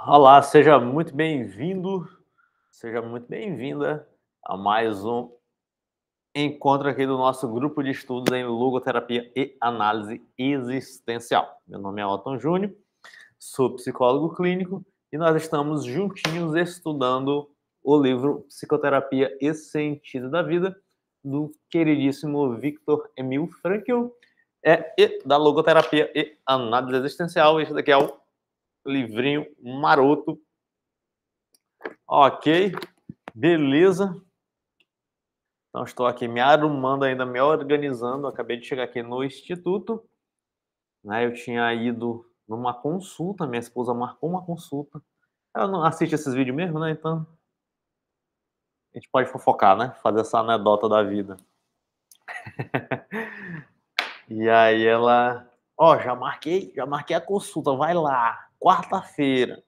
Olá, seja muito bem-vindo, seja muito bem-vinda a mais um encontro aqui do nosso grupo de estudos em logoterapia e análise existencial. Meu nome é Otton Júnior, sou psicólogo clínico e nós estamos juntinhos estudando o livro Psicoterapia e Sentido da Vida, do queridíssimo Viktor Emil Frankl, e da logoterapia e análise existencial. Este daqui é o livrinho maroto. Ok, beleza. Então, estou aqui me arrumando ainda, me organizando. Acabei de chegar aqui no instituto, né? Eu tinha ido numa consulta, minha esposa marcou uma consulta. Ela não assiste esses vídeos mesmo, né? Então, a gente pode fofocar, né? Fazer essa anedota da vida. E aí ela, ó, já marquei a consulta, vai lá, quarta-feira.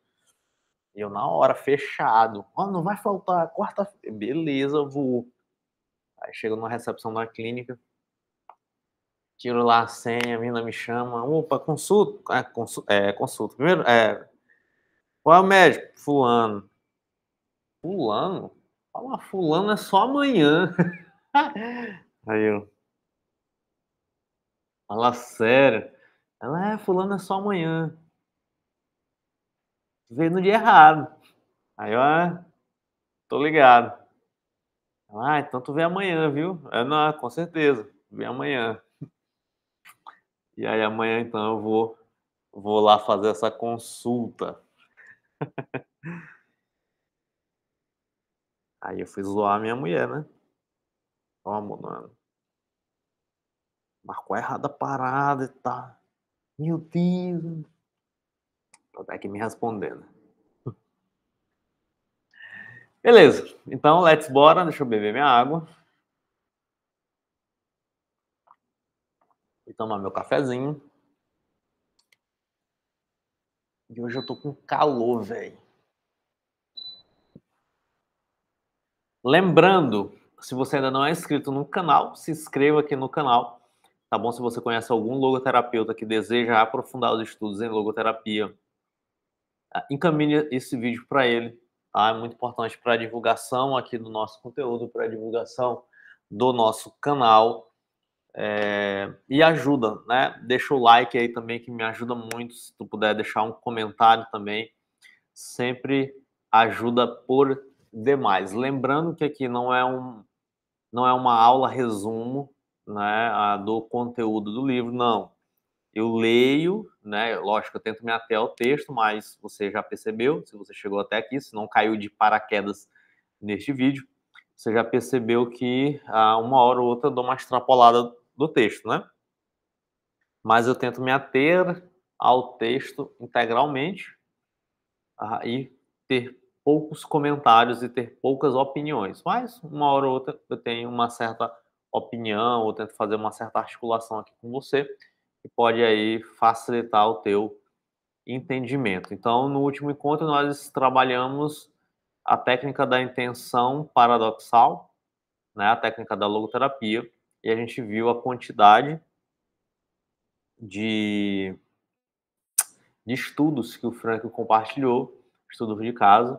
E eu na hora, fechado. Ó, não vai faltar, quarta-feira. Beleza, eu vou. Aí chego na recepção da clínica, tiro lá a senha, a menina me chama, opa, consulta, consulta. Primeiro, qual é o médico? Fulano. Fulano? Fala, fulano é só amanhã. Aí eu, fala sério. Ela, fulano é só amanhã. Veio no dia errado. Aí eu, tô ligado. Ela, então tu vê amanhã, viu? Eu, não, com certeza, vem amanhã. E aí amanhã, então, eu vou lá fazer essa consulta. Aí eu fui zoar a minha mulher, né? Ó, amor, não, marcou errado a parada e tal. Meu Deus. Tô aqui me respondendo. Beleza. Então, let's bora. Deixa eu beber minha água. E tomar meu cafezinho. E hoje eu tô com calor, velho. Lembrando, se você ainda não é inscrito no canal, se inscreva aqui no canal. Tá bom? Se você conhece algum logoterapeuta que deseja aprofundar os estudos em logoterapia, encaminhe esse vídeo para ele. Tá? É muito importante para a divulgação aqui do nosso conteúdo, para a divulgação do nosso canal. E ajuda, né? Deixa o like aí também, que me ajuda muito. Se tu puder deixar um comentário também, sempre ajuda por demais. Lembrando que aqui não é uma aula resumo, né, do conteúdo do livro, não. Eu leio, né? Lógico, eu tento me ater ao texto, mas você já percebeu, se você chegou até aqui, se não caiu de paraquedas neste vídeo, você já percebeu que uma hora ou outra eu dou uma extrapolada do texto, né? Mas eu tento me ater ao texto integralmente, e ter poucos comentários e ter poucas opiniões. Mas uma hora ou outra eu tenho uma certa opinião, ou tento fazer uma certa articulação aqui com você, que pode aí facilitar o teu entendimento. Então, no último encontro, nós trabalhamos a técnica da intenção paradoxal, né, a técnica da logoterapia, e a gente viu a quantidade de estudos que o Frank compartilhou, estudos de caso,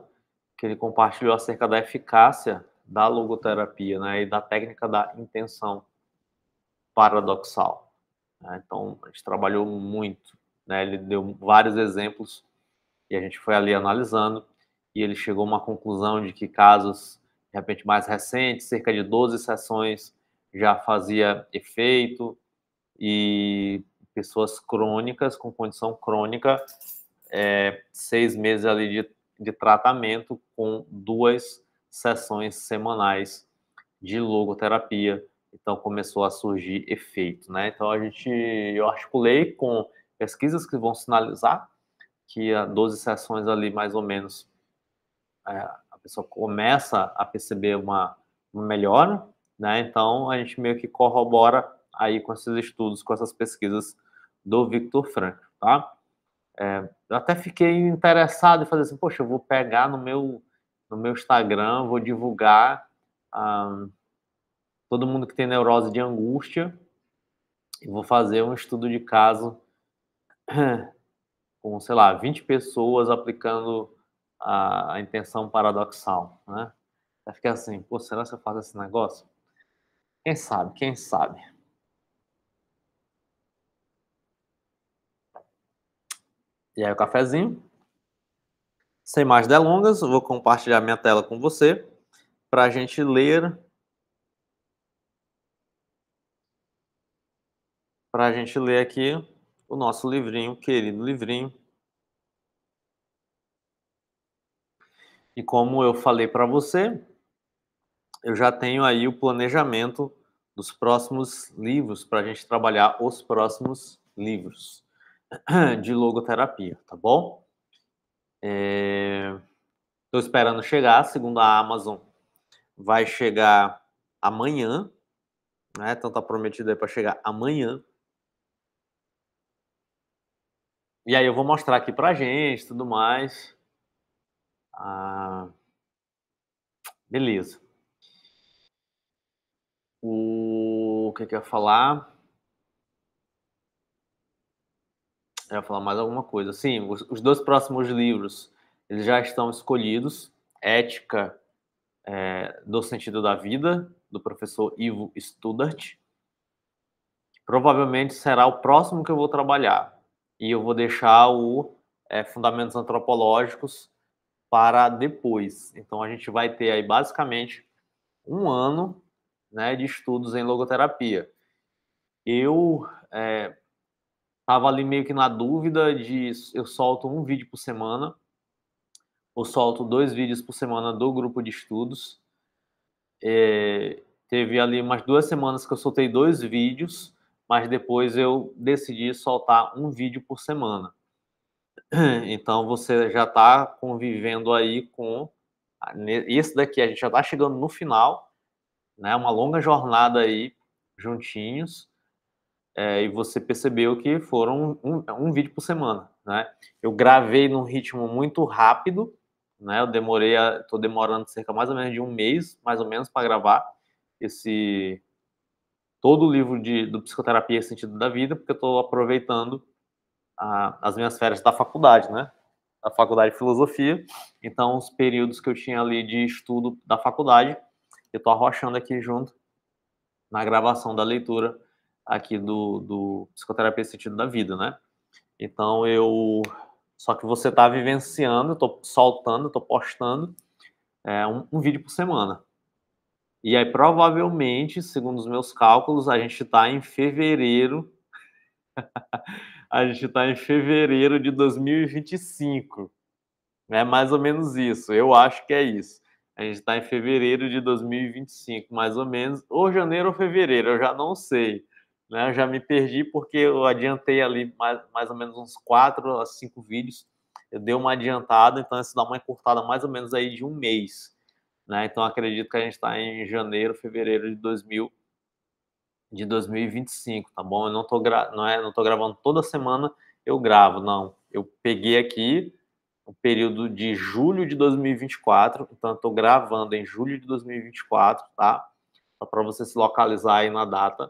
que ele compartilhou acerca da eficácia da logoterapia, né, e da técnica da intenção paradoxal, né? Então, a gente trabalhou muito, né, ele deu vários exemplos e a gente foi ali analisando e ele chegou a uma conclusão de que casos, de repente, mais recentes, cerca de 12 sessões já fazia efeito, e pessoas crônicas, com condição crônica, 6 meses ali de tratamento com 2 sessões semanais de logoterapia. Então começou a surgir efeito, né? Então eu articulei com pesquisas que vão sinalizar que a 12 sessões ali, mais ou menos, a pessoa começa a perceber uma melhora, né? Então a gente meio que corrobora aí com esses estudos, com essas pesquisas do Viktor Frankl, tá? Eu até fiquei interessado em fazer assim, poxa, eu vou pegar no meu Instagram, vou divulgar, ah, todo mundo que tem neurose de angústia, e vou fazer um estudo de caso com, sei lá, 20 pessoas aplicando a intenção paradoxal, né? Vai ficar assim, pô, será que eu faço esse negócio? Quem sabe, quem sabe? E aí o cafezinho, sem mais delongas, eu vou compartilhar minha tela com você para a gente ler, aqui o nosso livrinho, querido livrinho. E como eu falei para você, eu já tenho aí o planejamento dos próximos livros para a gente trabalhar os próximos livros de logoterapia, tá bom? Estou esperando chegar, segundo a Amazon, vai chegar amanhã, né? Então tá prometido aí para chegar amanhã. E aí eu vou mostrar aqui pra gente, tudo mais. Ah, beleza. O que que eu ia falar? Eu ia falar mais alguma coisa. Sim, os 2 próximos livros, eles já estão escolhidos. Ética, do Sentido da Vida, do professor Ivo Studart. Provavelmente será o próximo que eu vou trabalhar. E eu vou deixar o Fundamentos Antropológicos para depois. Então a gente vai ter aí basicamente um ano, né, de estudos em logoterapia. Eu estava ali meio que na dúvida de eu solto um vídeo por semana ou solto 2 vídeos por semana do grupo de estudos. Teve ali umas 2 semanas que eu soltei 2 vídeos, mas depois eu decidi soltar um vídeo por semana. Então você já está convivendo aí com esse daqui, a gente já está chegando no final, né? Uma longa jornada aí juntinhos. E você percebeu que foram um vídeo por semana, né? Eu gravei num ritmo muito rápido, né? Tô demorando cerca mais ou menos de um mês, mais ou menos, para gravar esse todo o livro do Psicoterapia e Sentido da Vida, porque eu estou aproveitando as minhas férias da faculdade, né? Da faculdade de filosofia. Então, os períodos que eu tinha ali de estudo da faculdade, eu estou arrochando aqui junto na gravação da leitura aqui do Psicoterapia e Sentido da Vida, né? Então, só que você está vivenciando, eu estou soltando, estou postando um vídeo por semana. E aí, provavelmente, segundo os meus cálculos, a gente está em fevereiro. A gente está em fevereiro de 2025. É mais ou menos isso. Eu acho que é isso. A gente está em fevereiro de 2025, mais ou menos. Ou janeiro ou fevereiro, eu já não sei. Né? Eu já me perdi porque eu adiantei ali mais ou menos uns 4 a 5 vídeos. Eu dei uma adiantada, então isso dá uma encurtada mais ou menos aí de um mês. Né? Então acredito que a gente está em janeiro, fevereiro de 2025, tá bom? Eu não tô, não tô gravando toda semana, eu gravo, não. Eu peguei aqui o período de julho de 2024, então eu tô gravando em julho de 2024, tá? Só para você se localizar aí na data.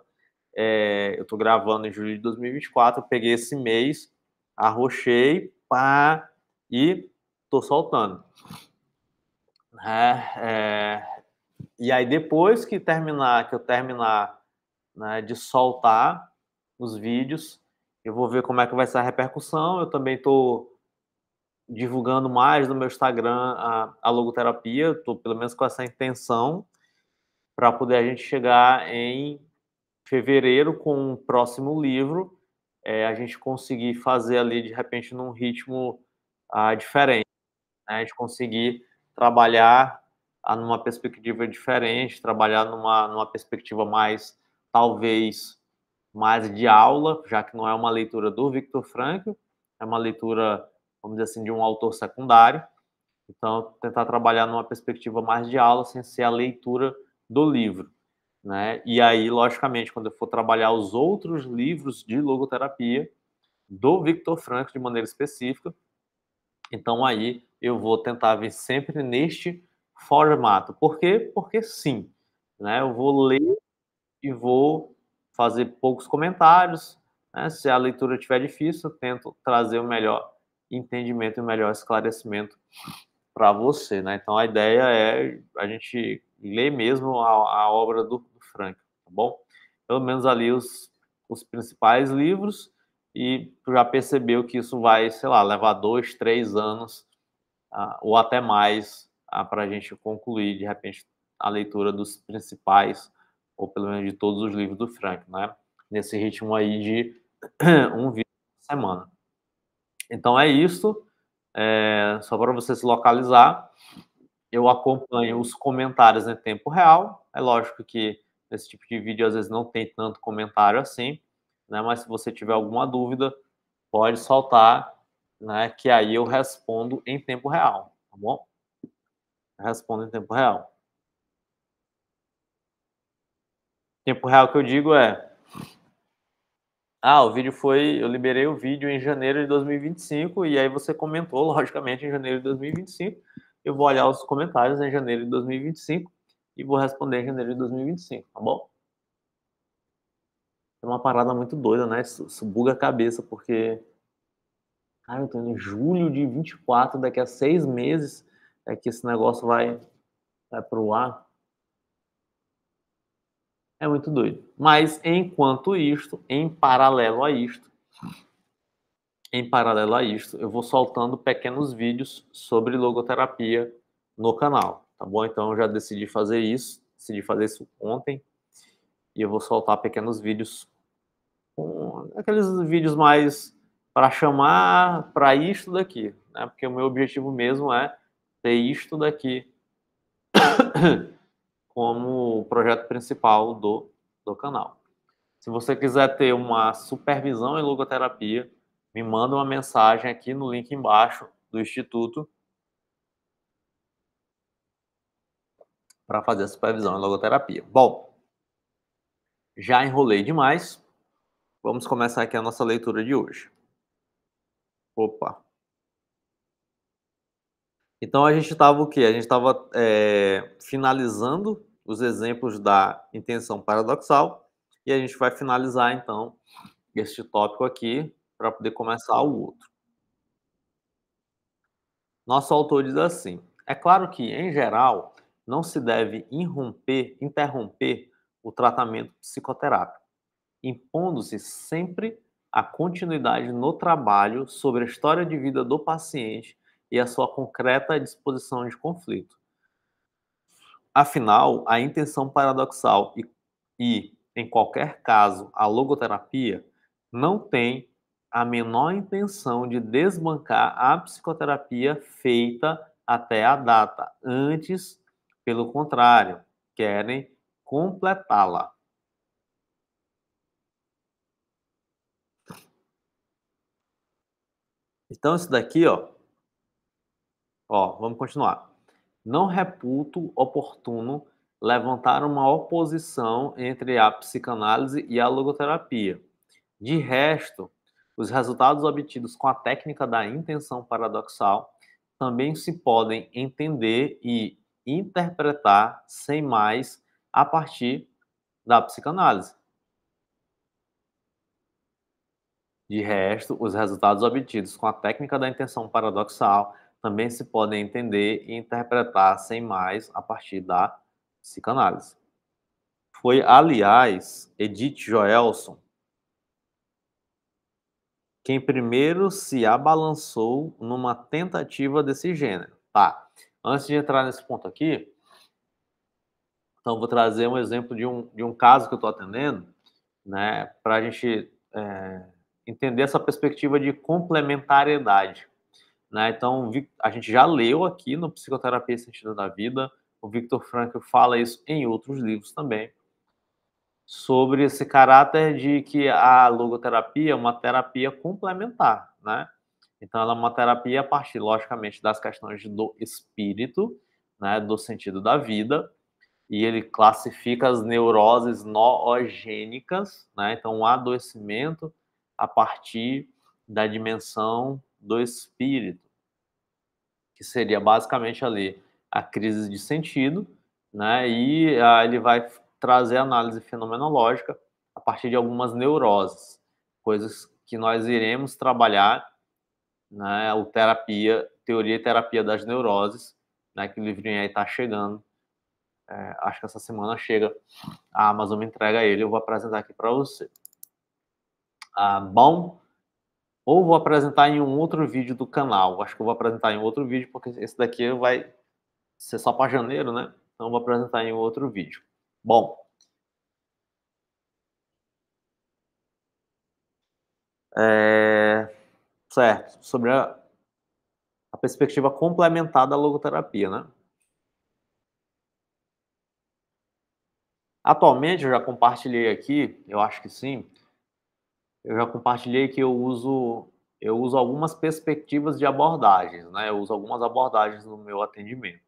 Eu tô gravando em julho de 2024, eu peguei esse mês, arrochei, pá, e tô soltando. E aí depois que eu terminar, né, de soltar os vídeos, eu vou ver como é que vai ser a repercussão. Eu também estou divulgando mais no meu Instagram a logoterapia, estou pelo menos com essa intenção, para poder a gente chegar em fevereiro com o próximo livro, a gente conseguir fazer ali, de repente, num ritmo diferente, né? A gente conseguir trabalhar numa perspectiva diferente, trabalhar numa perspectiva mais, talvez, mais de aula, já que não é uma leitura do Viktor Frankl, é uma leitura, vamos dizer assim, de um autor secundário. Então, tentar trabalhar numa perspectiva mais de aula, sem ser a leitura do livro, né? E aí, logicamente, quando eu for trabalhar os outros livros de logoterapia do Viktor Frankl de maneira específica, então aí eu vou tentar vir sempre neste formato. Por quê? Porque sim, né? Eu vou ler e vou fazer poucos comentários, né? Se a leitura estiver difícil, eu tento trazer o melhor entendimento e melhor esclarecimento para você, né. Então a ideia é a gente ler mesmo a obra do Frank, tá bom? Pelo menos ali os principais livros, e tu já percebeu que isso vai, sei lá, levar 2, 3 anos, ou até mais, para a gente concluir, de repente, a leitura dos principais, ou pelo menos de todos os livros do Frank, né, nesse ritmo aí de um vídeo por semana. Então é isso, só para você se localizar. Eu acompanho os comentários em tempo real. É lógico que nesse tipo de vídeo, às vezes, não tem tanto comentário assim, né, mas se você tiver alguma dúvida, pode soltar, né, que aí eu respondo em tempo real, tá bom? Eu respondo em tempo real. Tempo real que eu digo é: o vídeo foi eu liberei o vídeo em janeiro de 2025, e aí você comentou, logicamente, em janeiro de 2025. Eu vou olhar os comentários em janeiro de 2025 e vou responder em janeiro de 2025, tá bom? É uma parada muito doida, né, isso buga a cabeça, porque, cara, eu tô em julho de 24, daqui a 6 meses é que esse negócio vai para o ar. É muito doido. Mas enquanto isto, em paralelo a isto, eu vou soltando pequenos vídeos sobre logoterapia no canal, tá bom? Então eu já decidi fazer isso ontem, e eu vou soltar pequenos vídeos com aqueles vídeos mais para chamar para isto daqui, né? Porque o meu objetivo mesmo é ter isto daqui como projeto principal do canal. Se você quiser ter uma supervisão em logoterapia, me manda uma mensagem aqui no link embaixo do instituto para fazer a supervisão em logoterapia. Bom, já enrolei demais. Vamos começar aqui a nossa leitura de hoje. Opa. Então a gente estava o quê? A gente estava finalizando os exemplos da intenção paradoxal, e a gente vai finalizar então este tópico aqui para poder começar o outro. Nosso autor diz assim: é claro que, em geral, não se deve interromper o tratamento psicoterápico, impondo-se sempre a continuidade no trabalho sobre a história de vida do paciente e a sua concreta disposição de conflito. Afinal, a intenção paradoxal em qualquer caso, a logoterapia não tem a menor intenção de desbancar a psicoterapia feita até a data. Antes, pelo contrário, querem completá-la. Então, isso daqui, vamos continuar. Não reputo oportuno levantar uma oposição entre a psicanálise e a logoterapia. De resto, os resultados obtidos com a técnica da intenção paradoxal também se podem entender e interpretar sem mais a partir da psicanálise. De resto, os resultados obtidos com a técnica da intenção paradoxal também se podem entender e interpretar sem mais a partir da psicanálise. Foi, aliás, Edith Joelson quem primeiro se abalançou numa tentativa desse gênero. Tá, antes de entrar nesse ponto aqui, então vou trazer um exemplo de um caso que eu estou atendendo, né, para a gente entender essa perspectiva de complementariedade. Né? Então, a gente já leu aqui no Psicoterapia e Sentido da Vida, o Viktor Frankl fala isso em outros livros também, sobre esse caráter de que a logoterapia é uma terapia complementar, né? Então, ela é uma terapia a partir, logicamente, das questões do espírito, né, do sentido da vida, e ele classifica as neuroses noogênicas, né? Então, o adoecimento a partir da dimensão do espírito, que seria basicamente ali a crise de sentido, né? E ele vai trazer análise fenomenológica a partir de algumas neuroses, coisas que nós iremos trabalhar né, o Terapia, Teoria e Terapia das Neuroses, né, que o livrinho aí tá chegando. Acho que essa semana chega, a Amazon me entrega ele, eu vou apresentar aqui para você. Bom, ou vou apresentar em um outro vídeo do canal. Acho que eu vou apresentar em outro vídeo, porque esse daqui vai ser só para janeiro, né? Então eu vou apresentar em outro vídeo. Bom, certo. Sobre a perspectiva complementar da logoterapia, né? Atualmente, eu já compartilhei aqui, eu acho que sim, eu já compartilhei que eu uso algumas perspectivas de abordagens, né? Eu uso algumas abordagens no meu atendimento.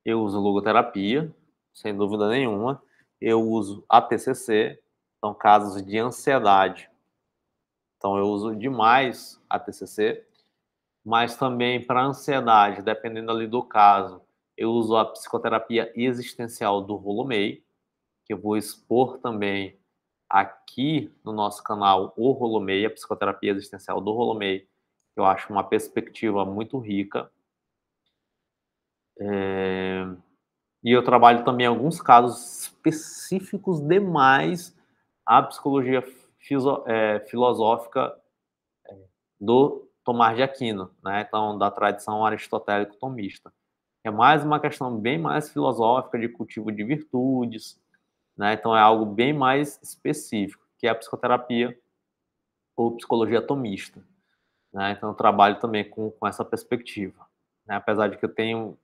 Eu uso logoterapia, sem dúvida nenhuma. Eu uso a TCC, são casos de ansiedade. Então eu uso demais a TCC, mas também para ansiedade, dependendo ali do caso, eu uso a psicoterapia existencial do Rolomei, que eu vou expor também aqui no nosso canal o Rolomei, a psicoterapia existencial do Rolomei, que eu acho uma perspectiva muito rica. E eu trabalho também alguns casos específicos demais à psicologia filosófica do Tomás de Aquino, né? Então, da tradição aristotélico-tomista. É mais uma questão bem mais filosófica de cultivo de virtudes, né? Então, é algo bem mais específico, que é a psicoterapia ou psicologia tomista, né? Então, eu trabalho também com essa perspectiva, né? Apesar de que eu tenho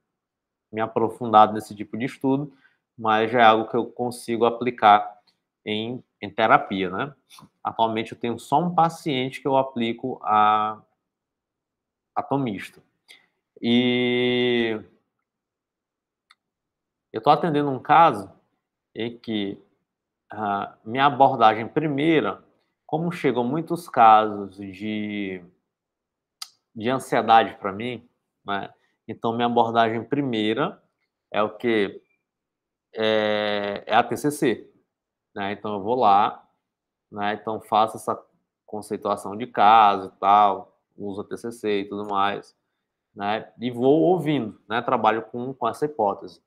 me aprofundado nesse tipo de estudo, mas já é algo que eu consigo aplicar em terapia, né? Atualmente eu tenho só um paciente que eu aplico a atomista. E eu estou atendendo um caso em que a minha abordagem primeira, como chegam muitos casos de ansiedade para mim, né? Então minha abordagem primeira é o que é a TCC, né? Então eu vou lá, né? Então faço essa conceituação de caso e tal, uso a TCC e tudo mais, né? E vou ouvindo, né? Trabalho com essa hipótese.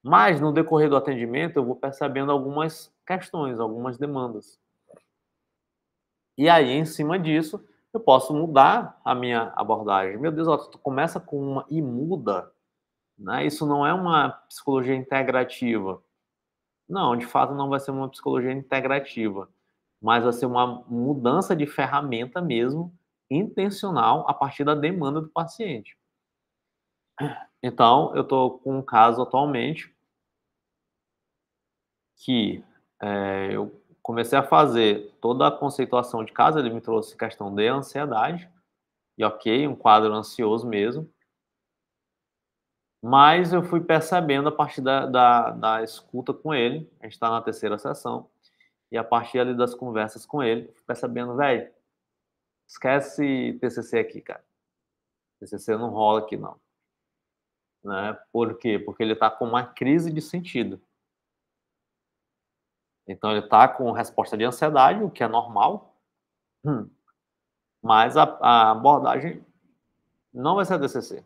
Mas no decorrer do atendimento eu vou percebendo algumas questões, algumas demandas. E aí, em cima disso, eu posso mudar a minha abordagem. Meu Deus, ó, tu começa com uma e muda, né? Isso não é uma psicologia integrativa. Não, de fato não vai ser uma psicologia integrativa, mas vai ser uma mudança de ferramenta mesmo, intencional, a partir da demanda do paciente. Então, eu estou com um caso atualmente que eu comecei a fazer toda a conceituação de caso, ele me trouxe questão de ansiedade, e ok, um quadro ansioso mesmo, mas eu fui percebendo a partir da escuta com ele, a gente está na terceira sessão, e a partir ali das conversas com ele, fui percebendo, velho, esquece TCC aqui, cara. TCC não rola aqui, não. Né? Por quê? Porque ele está com uma crise de sentido. Então, ele está com resposta de ansiedade, o que é normal, mas a abordagem não vai ser a TCC.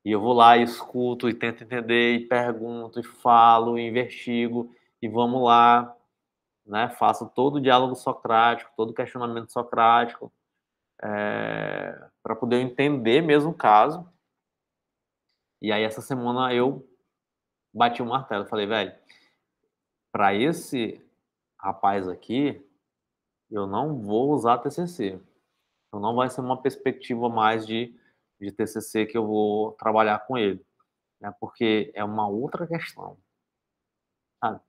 E eu vou lá e escuto, e tento entender, e pergunto, e falo, e investigo, e vamos lá, né? Faço todo o diálogo socrático, todo o questionamento socrático, para poder entender mesmo o caso. E aí, essa semana, eu bati o martelo, falei, velho, para esse rapaz aqui, eu não vou usar TCC. Então, não vai ser uma perspectiva mais de TCC que eu vou trabalhar com ele, né? Porque é uma outra questão, sabe?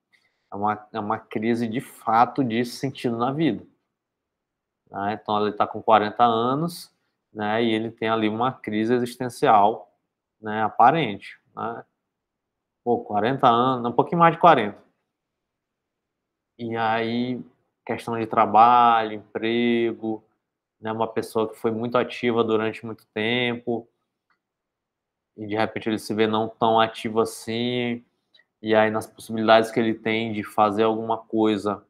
É uma crise de fato de sentido na vida, né? Então, ele está com 40 anos, né? E ele tem ali uma crise existencial, né? Aparente, né? Pô, 40 anos, um pouquinho mais de 40. E aí, questão de trabalho, emprego, né, uma pessoa que foi muito ativa durante muito tempo, e de repente ele se vê não tão ativo assim, e aí nas possibilidades que ele tem de fazer alguma coisa,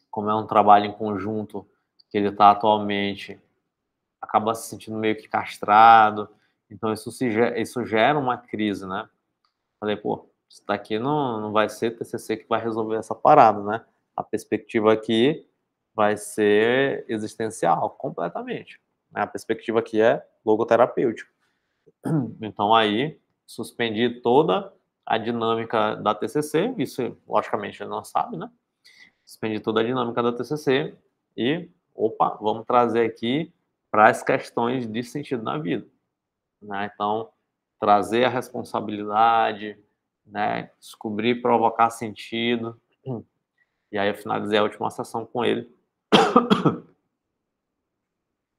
como é um trabalho em conjunto, que ele está atualmente, acaba se sentindo meio que castrado, então isso gera uma crise, né. Falei: "Pô, isso daqui não vai ser TCC que vai resolver essa parada, né, a perspectiva aqui vai ser existencial, completamente, né, a perspectiva aqui é logoterapêutica". Então aí, suspendi toda a dinâmica da TCC, isso logicamente ele não sabe, né, suspendi toda a dinâmica da TCC e, opa, vamos trazer aqui para as questões de sentido na vida, né, então, trazer a responsabilidade, né, descobrir, provocar sentido, e aí eu finalizei a última sessão com ele,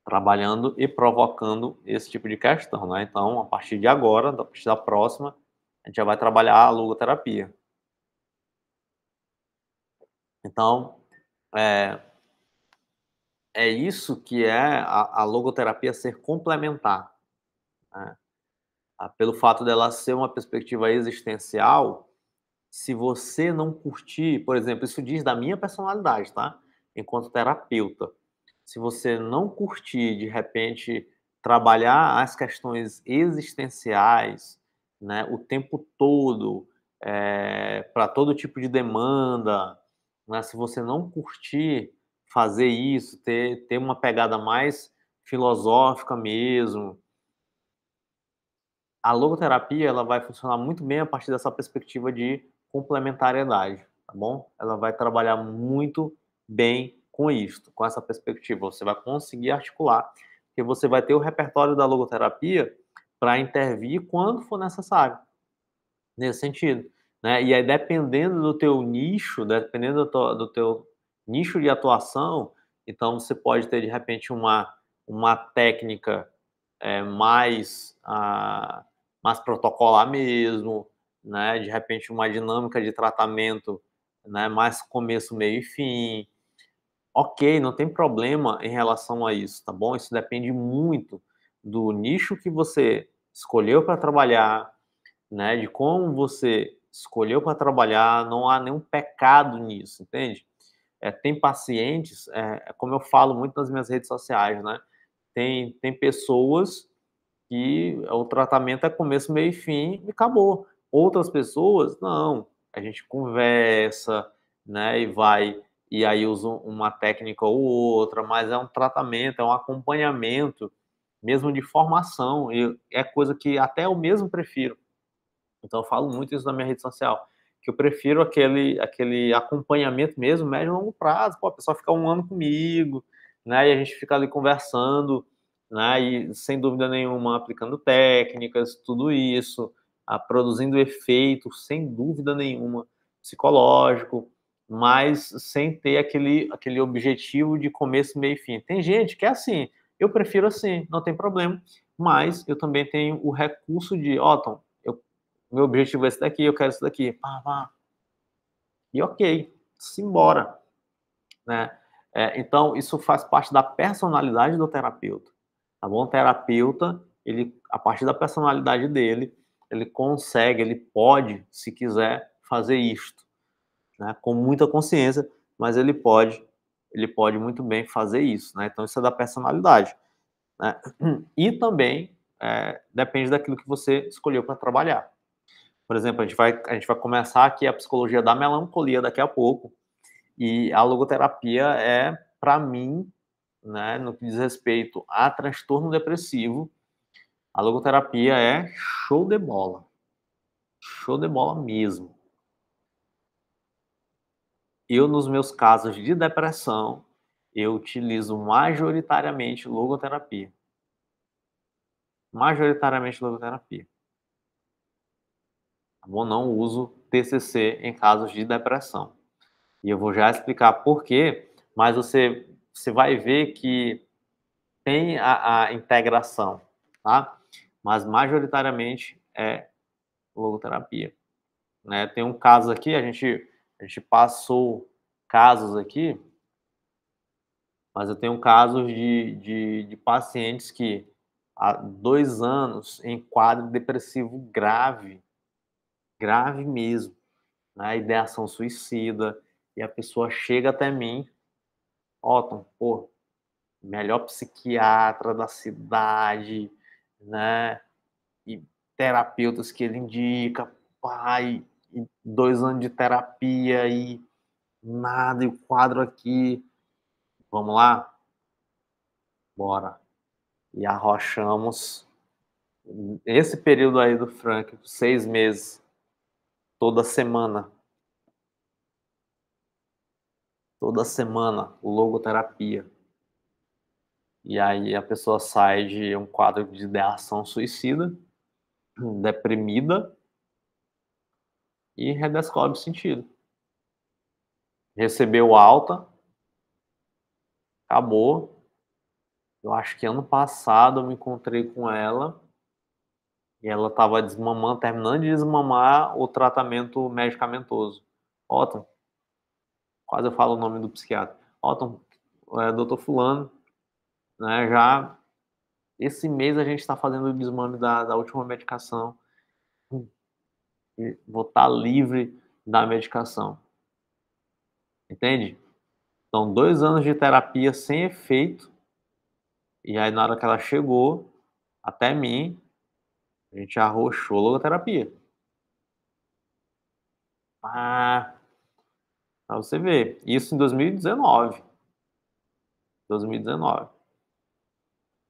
trabalhando e provocando esse tipo de questão, né. Então, a partir de agora, a partir da próxima, a gente já vai trabalhar a logoterapia. Então, é é isso que é a logoterapia ser complementar, né. Pelo fato dela ser uma perspectiva existencial, se você não curtir, por exemplo, isso diz da minha personalidade, tá, enquanto terapeuta. Se você não curtir, de repente, trabalhar as questões existenciais, né, o tempo todo, pra todo tipo de demanda, né, se você não curtir fazer isso, ter uma pegada mais filosófica mesmo, a logoterapia ela vai funcionar muito bem a partir dessa perspectiva de complementariedade, tá bom? Ela vai trabalhar muito bem com isto, com essa perspectiva. Você vai conseguir articular, porque você vai ter o repertório da logoterapia para intervir quando for necessário, nesse sentido, né? E aí, dependendo do teu nicho, dependendo do teu nicho de atuação, então você pode ter, de repente, uma técnica mais, mais protocolar mesmo, né, de repente uma dinâmica de tratamento, né, mais começo, meio e fim. Ok, não tem problema em relação a isso, tá bom? Isso depende muito do nicho que você escolheu para trabalhar, né, de como você escolheu para trabalhar, não há nenhum pecado nisso, entende? Tem pacientes, como eu falo muito nas minhas redes sociais, né, tem pessoas que o tratamento é começo, meio e fim e acabou. Outras pessoas, não, a gente conversa, né, e aí usa uma técnica ou outra, mas é um tratamento, é um acompanhamento, mesmo de formação, e é coisa que até eu mesmo prefiro. Então eu falo muito isso na minha rede social, que eu prefiro aquele acompanhamento mesmo, médio e longo prazo. Pô, a pessoa fica 1 ano comigo, né, e a gente fica ali conversando, né, e sem dúvida nenhuma aplicando técnicas, tudo isso, produzindo efeito, sem dúvida nenhuma, psicológico, mas sem ter aquele objetivo de começo, meio e fim. Tem gente que é assim, eu prefiro assim, não tem problema, mas eu também tenho o recurso de: "Ó, Tom, eu meu objetivo é esse daqui, eu quero isso daqui, pá, pá. E ok, simbora, né. Então isso faz parte da personalidade do terapeuta, tá bom? O terapeuta, ele a partir da personalidade dele, ele consegue, ele pode, se quiser, fazer isto, né, com muita consciência, mas ele pode muito bem fazer isso, né, então isso é da personalidade, né. E também, depende daquilo que você escolheu para trabalhar. Por exemplo, a gente vai começar aqui a psicologia da melancolia daqui a pouco, e a logoterapia é, para mim, né, no que diz respeito a transtorno depressivo, a logoterapia é show de bola mesmo. Eu, nos meus casos de depressão, eu utilizo majoritariamente logoterapia, tá bom? Não uso TCC em casos de depressão. E eu vou já explicar por quê, mas você vai ver que tem a integração, tá? Mas majoritariamente é logoterapia, né. Tem um caso aqui, a gente passou casos aqui, mas eu tenho casos de pacientes que há 2 anos em quadro depressivo grave, grave mesmo, né, ideação suicida, e a pessoa chega até mim: "Ó, Tom, pô, melhor psiquiatra da cidade, né? E terapeutas que ele indica, pai, e 2 anos de terapia e nada, e o quadro aqui. Vamos lá? Bora. E arrochamos. Esse período aí do Frank, 6 meses, toda semana. Toda semana, logoterapia. E aí a pessoa sai de um quadro de ideação suicida, deprimida, e redescobre o sentido. Recebeu alta, acabou. Eu acho que ano passado eu me encontrei com ela e ela estava desmamando, terminando de desmamar o tratamento medicamentoso. Otton, quase eu falo o nome do psiquiatra. Otton, doutor fulano, né, já esse mês a gente está fazendo o desmame da última medicação. Vou estar livre da medicação. Entende? Então, 2 anos de terapia sem efeito. E aí, na hora que ela chegou até mim, a gente arrochou logoterapia. Ah, pra você ver. Isso em 2019. 2019.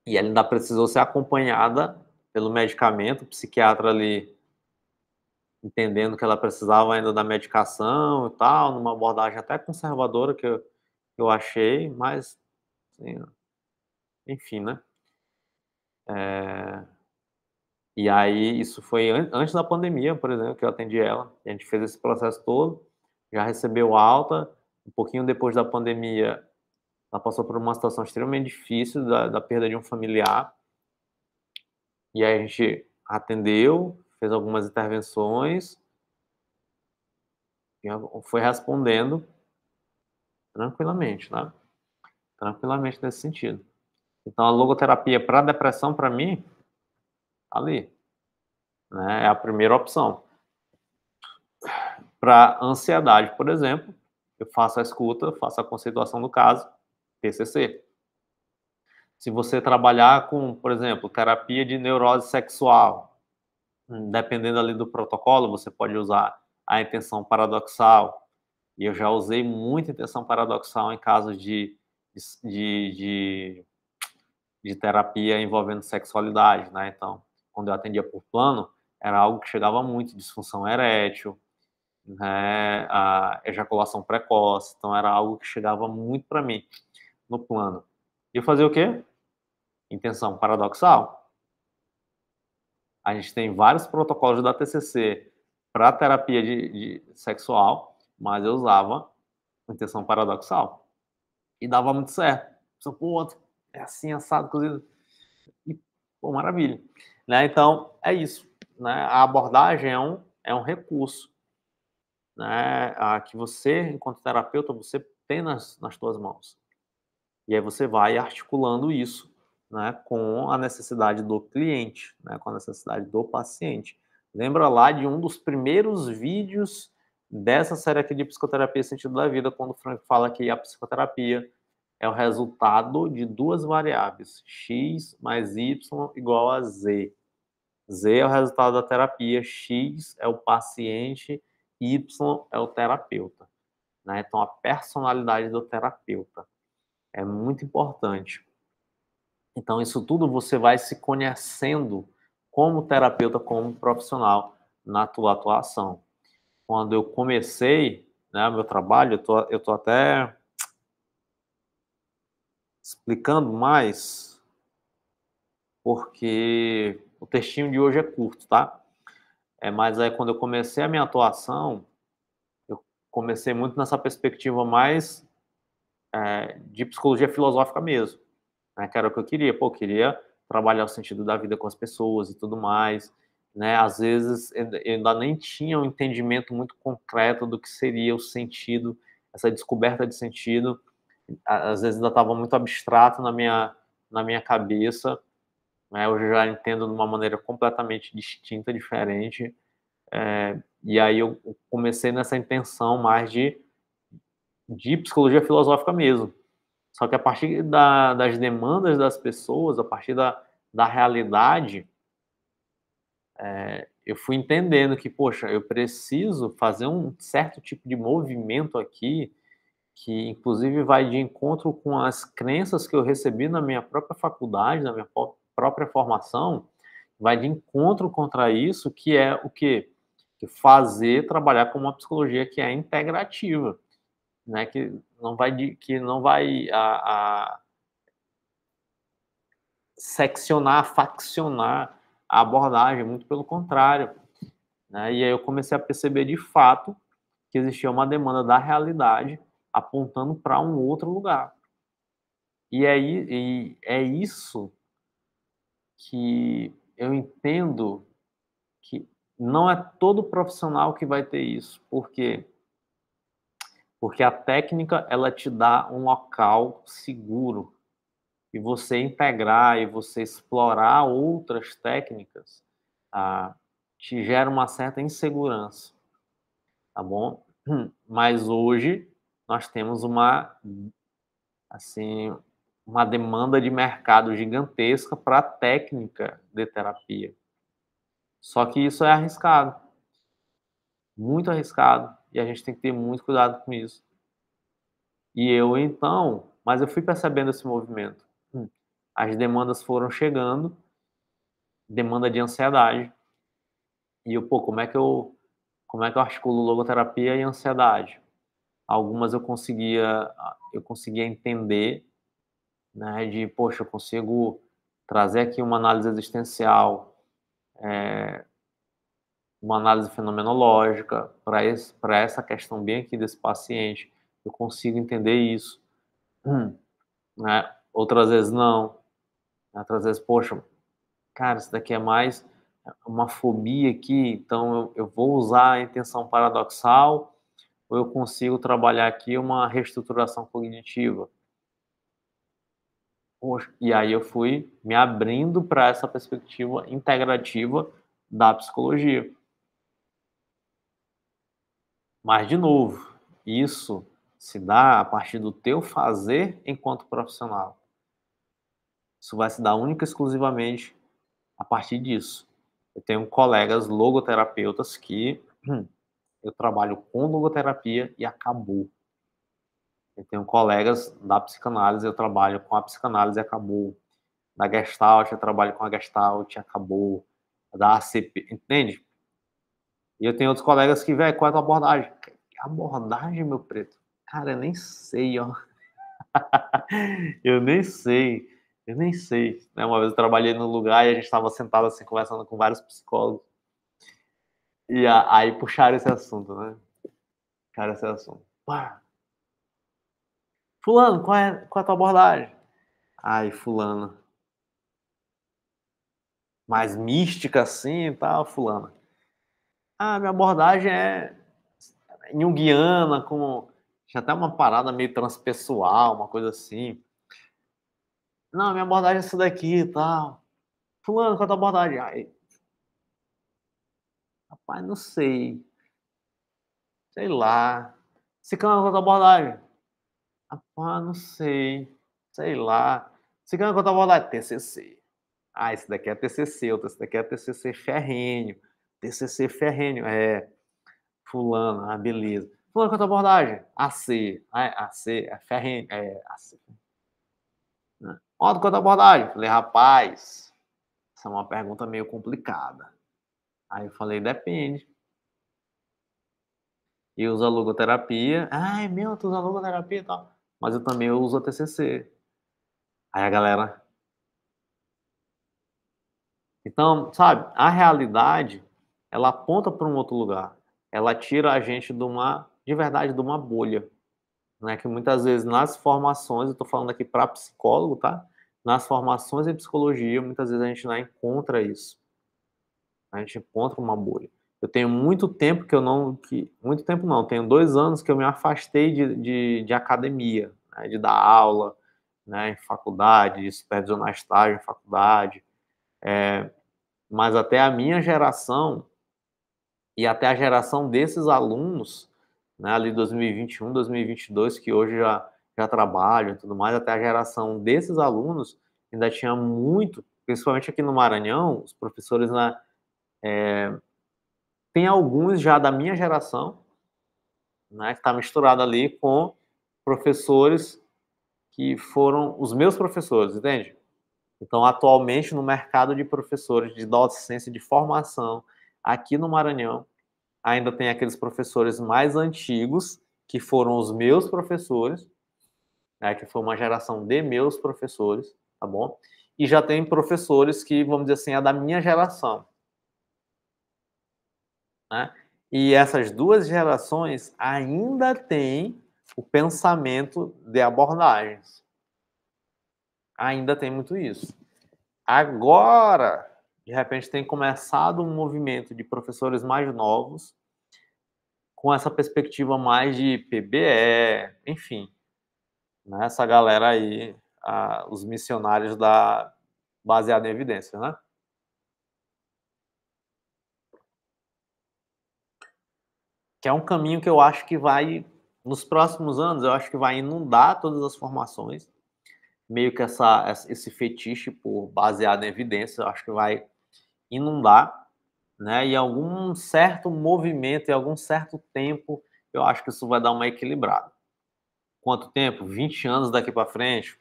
E ela ainda precisou ser acompanhada pelo medicamento, o psiquiatra ali entendendo que ela precisava ainda da medicação e tal, numa abordagem até conservadora que eu achei, mas, assim, enfim, né? E aí, isso foi antes da pandemia, por exemplo, que eu atendi ela. A gente fez esse processo todo, já recebeu alta. Um pouquinho depois da pandemia, ela passou por uma situação extremamente difícil da perda de um familiar. E aí a gente atendeu, fez algumas intervenções, e foi respondendo tranquilamente, né? Tranquilamente nesse sentido. Então, a logoterapia para depressão, para mim, ali, né, é a primeira opção. Para ansiedade, por exemplo, eu faço a escuta, faço a conceituação do caso, TCC. Se você trabalhar com, por exemplo, terapia de neurose sexual, dependendo ali do protocolo, você pode usar a intenção paradoxal. E eu já usei muita intenção paradoxal em casos de, de, de terapia envolvendo sexualidade, né? Então, quando eu atendia por plano, era algo que chegava muito, disfunção erétil, né, a ejaculação precoce, então era algo que chegava muito para mim no plano. E eu fazia o quê? Intenção paradoxal. A gente tem vários protocolos da TCC para terapia de sexual, mas eu usava intenção paradoxal e dava muito certo. Só, pô, é assim, assado, cozido. E, pô, maravilha. Né? Então, é isso. Né? A abordagem é um recurso, né, que você, enquanto terapeuta, você tem nas tuas mãos. E aí você vai articulando isso, né, com a necessidade do cliente, né, com a necessidade do paciente. Lembra lá de um dos primeiros vídeos dessa série aqui de Psicoterapia Sentido da Vida, quando o Frank fala que a psicoterapia é o resultado de duas variáveis, x mais y igual a z. Z é o resultado da terapia, X é o paciente, Y é o terapeuta. Né? Então, a personalidade do terapeuta é muito importante. Então, isso tudo você vai se conhecendo como terapeuta, como profissional na tua atuação. Quando eu comecei, né, meu trabalho, eu tô até explicando mais, porque o textinho de hoje é curto, tá? Mas aí, quando eu comecei a minha atuação, eu comecei muito nessa perspectiva mais de psicologia filosófica mesmo, né, que era o que eu queria. Pô, eu queria trabalhar o sentido da vida com as pessoas e tudo mais, né? Às vezes eu ainda nem tinha um entendimento muito concreto do que seria o sentido, essa descoberta de sentido. Às vezes ainda estava muito abstrato na minha cabeça, né? Hoje eu já entendo de uma maneira completamente distinta, diferente. E aí eu comecei nessa intenção mais de psicologia filosófica mesmo, Só que a partir das demandas das pessoas, a partir da realidade, eu fui entendendo que, poxa, eu preciso fazer um certo tipo de movimento aqui, que inclusive vai de encontro com as crenças que eu recebi na minha própria faculdade, na minha própria formação, vai de encontro contra isso, que é o quê? Que fazer trabalhar com uma psicologia que é integrativa, né? Que não vai seccionar, faccionar a abordagem, muito pelo contrário, né? E aí eu comecei a perceber de fato que existia uma demanda da realidade apontando para um outro lugar. E é isso que eu entendo que não é todo profissional que vai ter isso. Por quê? Porque a técnica, ela te dá um local seguro. E você integrar e você explorar outras técnicas, ah, te gera uma certa insegurança, tá bom? Mas hoje nós temos assim, uma demanda de mercado gigantesca para técnica de terapia. Só que isso é arriscado, muito arriscado, e a gente tem que ter muito cuidado com isso. E eu então, mas eu fui percebendo esse movimento. As demandas foram chegando, demanda de ansiedade, e eu, pô, como é que eu articulo logoterapia e ansiedade? Algumas eu conseguia entender, né, de, poxa, eu consigo trazer aqui uma análise existencial, uma análise fenomenológica para essa questão bem aqui desse paciente, eu consigo entender isso, né? Outras vezes não, outras vezes, poxa, cara, isso daqui é mais uma fobia aqui, então eu vou usar a intenção paradoxal ou eu consigo trabalhar aqui uma reestruturação cognitiva. Poxa, e aí eu fui me abrindo para essa perspectiva integrativa da psicologia. Mas, de novo, isso se dá a partir do teu fazer enquanto profissional. Isso vai se dar única e exclusivamente a partir disso. Eu tenho colegas logoterapeutas que eu trabalho com logoterapia e acabou. Eu tenho colegas da psicanálise, eu trabalho com a psicanálise e acabou. Da Gestalt, eu trabalho com a Gestalt e acabou. Da ACP, entende? E eu tenho outros colegas que, velho, qual é a tua abordagem? Abordagem, meu preto? Cara, eu nem sei, ó. Eu nem sei. Eu nem sei. Né? Uma vez eu trabalhei num lugar e a gente estava sentado assim, conversando com vários psicólogos. E aí puxaram esse assunto, né? Puxaram esse assunto. Pá. Fulano, qual é a tua abordagem? Ai, fulano. Mais mística assim e tal, fulano. Ah, minha abordagem é junguiana, com... Tinha até uma parada meio transpessoal, uma coisa assim. Não, minha abordagem é essa daqui e tal. Fulano, qual é a tua abordagem? Ai, rapaz, não sei. Sei lá. Ciclano, qual é a tua abordagem? Rapaz, não sei. Sei lá. Ciclano, qual é a tua abordagem? TCC. Ah, esse daqui é TCC, outro, esse daqui é TCC ferrenho. TCC ferrenho, é. Fulano, ah, beleza. Fulano, qual é a tua abordagem? AC. Ah, é AC, é ferrenho, é AC. Qual é a tua abordagem? Falei, rapaz, essa é uma pergunta meio complicada. Aí eu falei, depende. Eu uso a logoterapia. Ai, meu, tu usa a logoterapia e tal. Mas eu também uso a TCC. Aí a galera... Então, sabe, a realidade, ela aponta para um outro lugar. Ela tira a gente de verdade, de uma bolha. Né? Que muitas vezes nas formações, eu estou falando aqui para psicólogo, tá? Nas formações em psicologia, muitas vezes a gente não encontra isso. A gente encontra uma bolha. Eu tenho muito tempo que eu não... muito tempo não, tenho 2 anos que eu me afastei de academia, né, de dar aula, né, em faculdade, de supervisionar estágio em faculdade. Mas até a minha geração e até a geração desses alunos, né, ali 2021, 2022, que hoje já trabalham e tudo mais, até a geração desses alunos ainda tinha muito, principalmente aqui no Maranhão, os professores, né, tem alguns já da minha geração, né, que está misturado ali com professores que foram os meus professores, entende? Então, atualmente, no mercado de professores de docência de formação aqui no Maranhão, ainda tem aqueles professores mais antigos, que foram os meus professores, né, que foi uma geração de meus professores, tá bom? E já tem professores que, vamos dizer assim, é da minha geração, né? E essas duas gerações ainda têm o pensamento de abordagens. Ainda tem muito isso. Agora, de repente, tem começado um movimento de professores mais novos, com essa perspectiva mais de PBE, enfim, né? Essa galera aí, os missionários da baseado em evidência, né? Que é um caminho que eu acho que vai, nos próximos anos, eu acho que vai inundar todas as formações, meio que esse fetiche por baseado em evidência, eu acho que vai inundar, né? E algum certo movimento, e algum certo tempo, eu acho que isso vai dar uma equilibrada. Quanto tempo? 20 anos daqui para frente?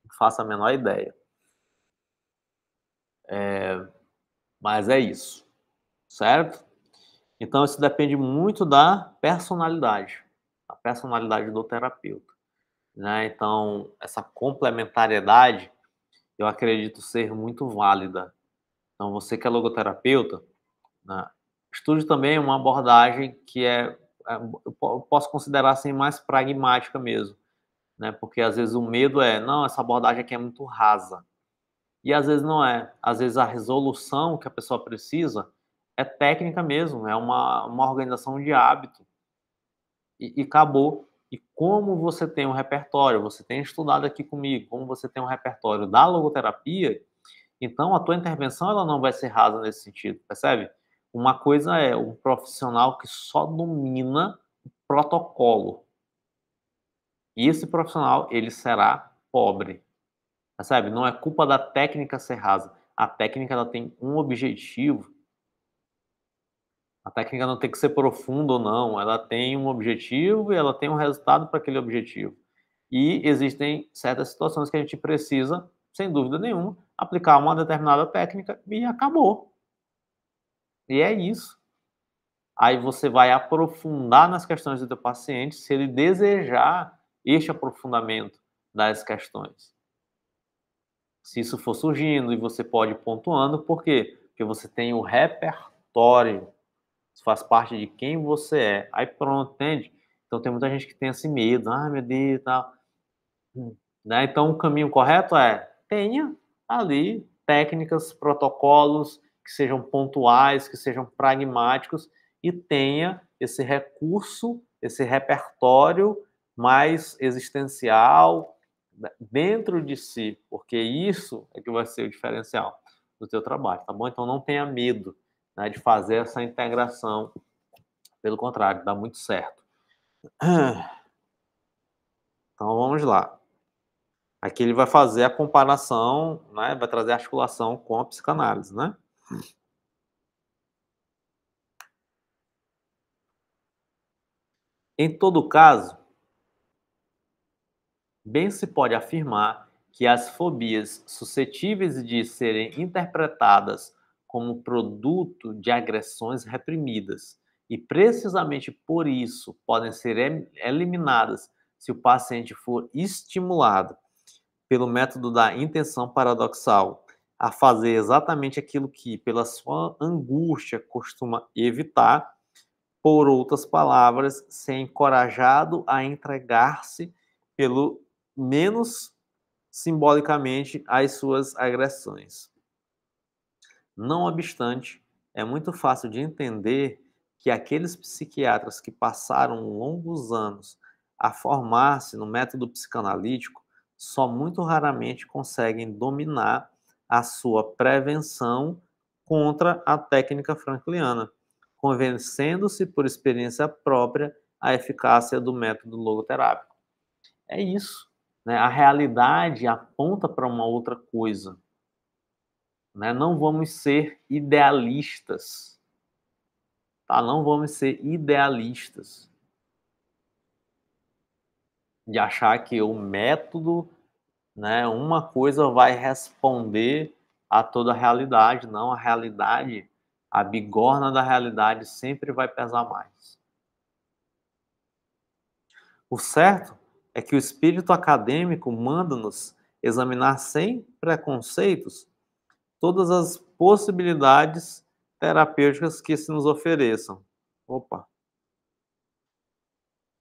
Não faço a menor ideia. Mas é isso, certo? Então, isso depende muito da personalidade, a personalidade do terapeuta, né? Então, essa complementariedade, eu acredito ser muito válida. Então, você que é logoterapeuta, né, estude também uma abordagem que eu posso considerar assim mais pragmática mesmo, né? Porque às vezes o medo é, não, essa abordagem aqui é muito rasa. E às vezes não é. Às vezes a resolução que a pessoa precisa é técnica mesmo, é uma organização de hábito. E acabou. E como você tem um repertório, você tem estudado aqui comigo, como você tem um repertório da logoterapia, então a tua intervenção ela não vai ser rasa nesse sentido, percebe? Uma coisa é um profissional que só domina o protocolo. E esse profissional, ele será pobre. Percebe? Não é culpa da técnica ser rasa. A técnica ela tem um objetivo. A técnica não tem que ser profunda ou não. Ela tem um objetivo e ela tem um resultado para aquele objetivo. E existem certas situações que a gente precisa, sem dúvida nenhuma, aplicar uma determinada técnica e acabou. E é isso. Aí você vai aprofundar nas questões do teu paciente se ele desejar este aprofundamento das questões. Se isso for surgindo e você pode ir pontuando, por quê? Porque você tem o repertório, isso faz parte de quem você é. Aí pronto, entende? Então tem muita gente que tem esse medo, ah, meu Deus e tal. Né? Então o caminho correto é tenha ali técnicas, protocolos que sejam pontuais, que sejam pragmáticos e tenha esse recurso, esse repertório mais existencial dentro de si, porque isso é que vai ser o diferencial do teu trabalho, tá bom? Então não tenha medo, né, de fazer essa integração, pelo contrário, dá muito certo. Então vamos lá. Aqui ele vai fazer a comparação, né, vai trazer a articulação com a psicanálise, né? Em todo caso, bem se pode afirmar que as fobias suscetíveis de serem interpretadas como produto de agressões reprimidas e precisamente por isso podem ser eliminadas se o paciente for estimulado pelo método da intenção paradoxal a fazer exatamente aquilo que, pela sua angústia, costuma evitar, por outras palavras, ser encorajado a entregar-se pelo menos simbolicamente às suas agressões. Não obstante, é muito fácil de entender que aqueles psiquiatras que passaram longos anos a formar-se no método psicanalítico só muito raramente conseguem dominar a sua prevenção contra a técnica frankliana, convencendo-se por experiência própria a eficácia do método logoterápico. É isso, né? A realidade aponta para uma outra coisa, né? Não vamos ser idealistas, tá? Não vamos ser idealistas de achar que o método, né, uma coisa vai responder a toda a realidade. Não, a realidade, a bigorna da realidade sempre vai pesar mais. O certo é que o espírito acadêmico manda-nos examinar sem preconceitos todas as possibilidades terapêuticas que se nos ofereçam. Opa,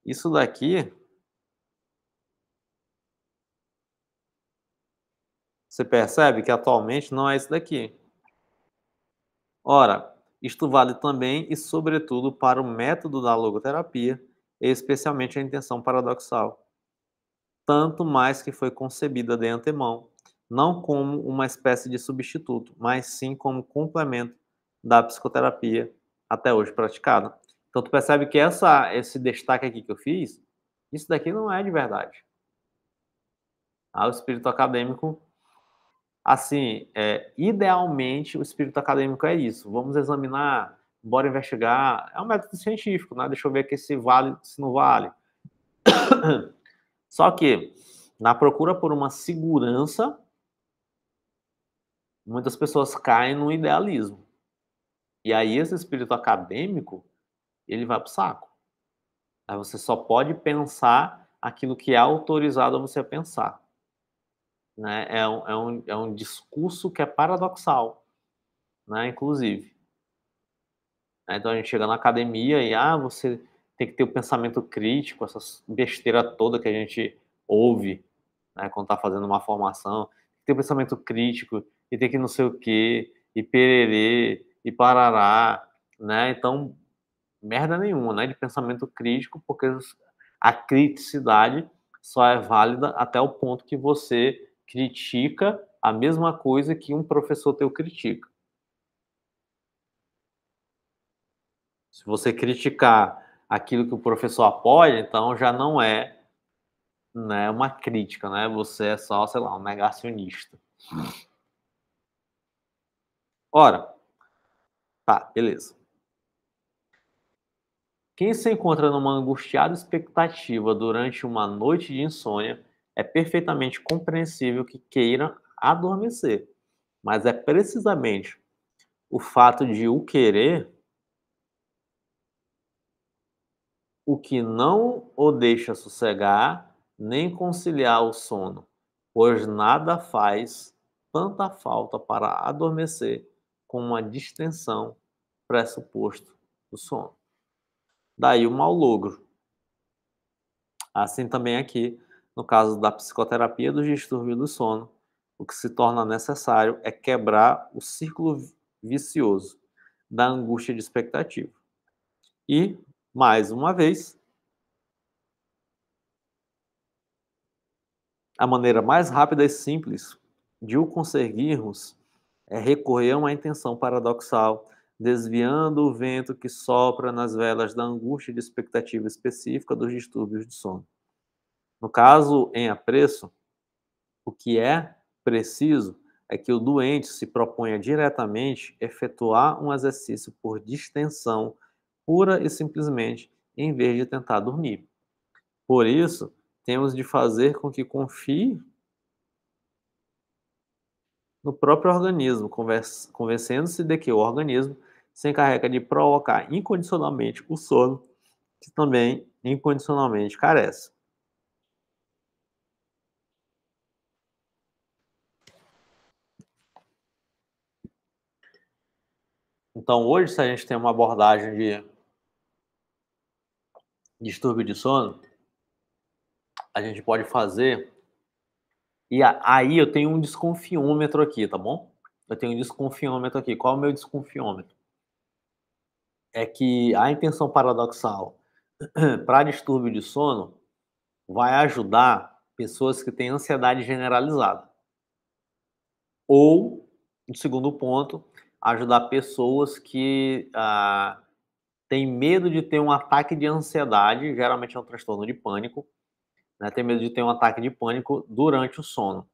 isso daqui, você percebe que atualmente não é isso daqui. Ora, isto vale também e sobretudo para o método da logoterapia, e especialmente a intenção paradoxal, tanto mais que foi concebida de antemão, não como uma espécie de substituto, mas sim como complemento da psicoterapia até hoje praticada. Então tu percebe que esse destaque aqui que eu fiz, isso daqui não é de verdade. O espírito acadêmico, assim, idealmente o espírito acadêmico é isso. Vamos examinar, bora investigar. É um método científico, né? Deixa eu ver aqui se vale, se não vale. Só que, na procura por uma segurança, muitas pessoas caem no idealismo. E aí esse espírito acadêmico, ele vai para o saco. Aí você só pode pensar aquilo que é autorizado a você pensar. Né? É um discurso que é paradoxal, né? Inclusive. Então a gente chega na academia e você tem que ter o pensamento crítico, essa besteira toda que a gente ouve, né, quando está fazendo uma formação, tem que ter o pensamento crítico e tem que não sei o quê, e pererê, e parará, né? Então, merda nenhuma, né, de pensamento crítico, porque a criticidade só é válida até o ponto que você critica a mesma coisa que um professor teu critica. Se você criticar aquilo que o professor apoia, então já não é, né, uma crítica, né? Você é só, sei lá, um negacionista. Ora, tá, beleza. Quem se encontra numa angustiada expectativa durante uma noite de insônia é perfeitamente compreensível que queira adormecer, mas é precisamente o fato de o querer o que não o deixa sossegar nem conciliar o sono, pois nada faz tanta falta para adormecer como uma distensão pressuposto do sono. Daí o mau logro. Assim também aqui, no caso da psicoterapia dos distúrbios do sono, o que se torna necessário é quebrar o círculo vicioso da angústia de expectativa. E, mais uma vez, a maneira mais rápida e simples de o conseguirmos é recorrer a uma intenção paradoxal, desviando o vento que sopra nas velas da angústia de expectativa específica dos distúrbios de sono. No caso em apreço, o que é preciso é que o doente se proponha diretamente efetuar um exercício por distensão pura e simplesmente, em vez de tentar dormir. Por isso, temos de fazer com que confie no próprio organismo, convencendo-se de que o organismo se encarrega de provocar incondicionalmente o sono, que também incondicionalmente carece. Então, hoje, se a gente tem uma abordagem de distúrbio de sono, a gente pode fazer. E aí eu tenho um desconfiômetro aqui, tá bom? Eu tenho um desconfiômetro aqui. Qual é o meu desconfiômetro? É que a intenção paradoxal para distúrbio de sono vai ajudar pessoas que têm ansiedade generalizada. Ou, no segundo ponto, ajudar pessoas que têm medo de ter um ataque de ansiedade, geralmente é um transtorno de pânico, né? Tem medo de ter um ataque de pânico durante o sono,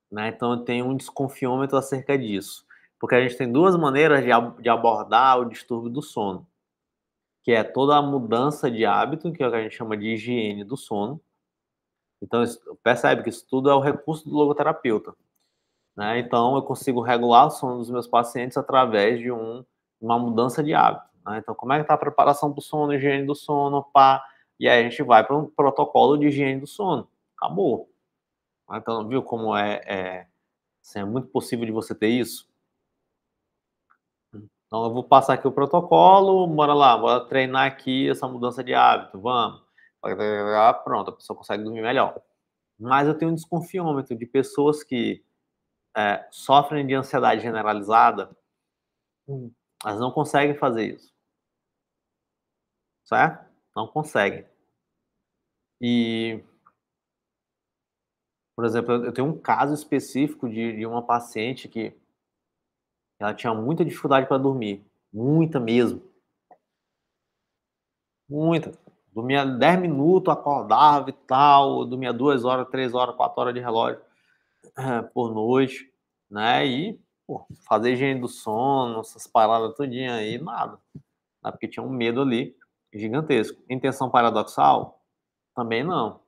né? Então eu tenho um desconfiômetro acerca disso, porque a gente tem duas maneiras de abordar o distúrbio do sono, que é toda a mudança de hábito, que é o que a gente chama de higiene do sono. Então percebe que isso tudo é o recurso do logoterapeuta, né? Então eu consigo regular o sono dos meus pacientes através de uma mudança de hábito, né? Então como é que está a preparação para o sono, higiene do sono, pá, e aí a gente vai para um protocolo de higiene do sono, acabou. Então viu como assim, é muito possível de você ter isso? Então eu vou passar aqui o protocolo, bora lá, bora treinar aqui essa mudança de hábito, vamos. Pronto, a pessoa consegue dormir melhor. Mas eu tenho um desconfiômetro de pessoas que sofrem de ansiedade generalizada, elas não conseguem fazer isso, certo? Não conseguem. E, por exemplo, eu tenho um caso específico de uma paciente que ela tinha muita dificuldade para dormir, muita mesmo, muita. Dormia 10 minutos, acordava e tal, dormia 2 horas, 3 horas, 4 horas de relógio por noite, né? E pô, fazer higiene do sono, essas paradas tudinho aí, nada. Né? Porque tinha um medo ali gigantesco. Intenção paradoxal? Também não.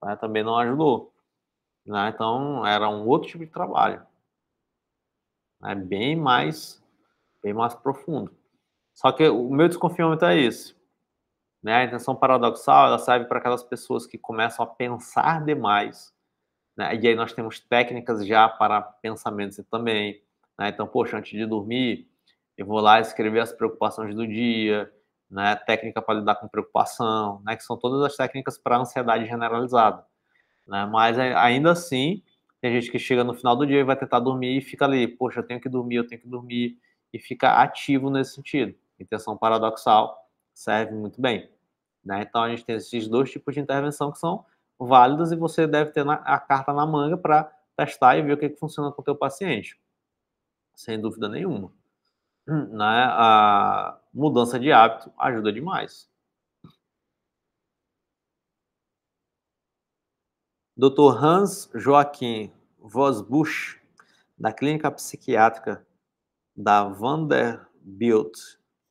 Né? Também não ajudou. Né? Então, era um outro tipo de trabalho. Né? Bem mais profundo. Só que o meu desconfiômetro é esse. Né? A intenção paradoxal, ela serve para aquelas pessoas que começam a pensar demais. Né? E aí nós temos técnicas já para pensamentos também. Né? Então, poxa, antes de dormir, eu vou lá escrever as preocupações do dia, né? Técnica para lidar com preocupação, né? Que são todas as técnicas para ansiedade generalizada. Né? Mas ainda assim, tem gente que chega no final do dia e vai tentar dormir e fica ali, poxa, eu tenho que dormir, e fica ativo nesse sentido. Intenção paradoxal serve muito bem. Né? Então a gente tem esses dois tipos de intervenção que são válidas e você deve ter a carta na manga para testar e ver o que funciona com o teu paciente, sem dúvida nenhuma. Né? A mudança de hábito ajuda demais. Dr. Hans Joachim Vosbusch, da Clínica Psiquiátrica da Vanderbilt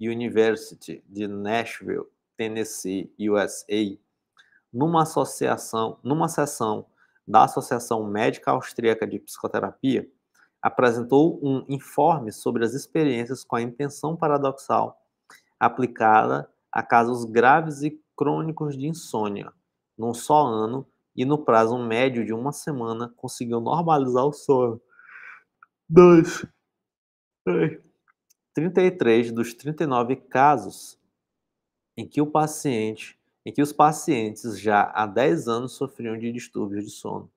University de Nashville, Tennessee, USA, numa sessão da Associação Médica Austríaca de Psicoterapia, apresentou um informe sobre as experiências com a intenção paradoxal aplicada a casos graves e crônicos de insônia. Num só ano e no prazo médio de uma semana, conseguiu normalizar o sono. 2. 33 dos 39 casos em que os pacientes já há 10 anos sofriam de distúrbios de sono.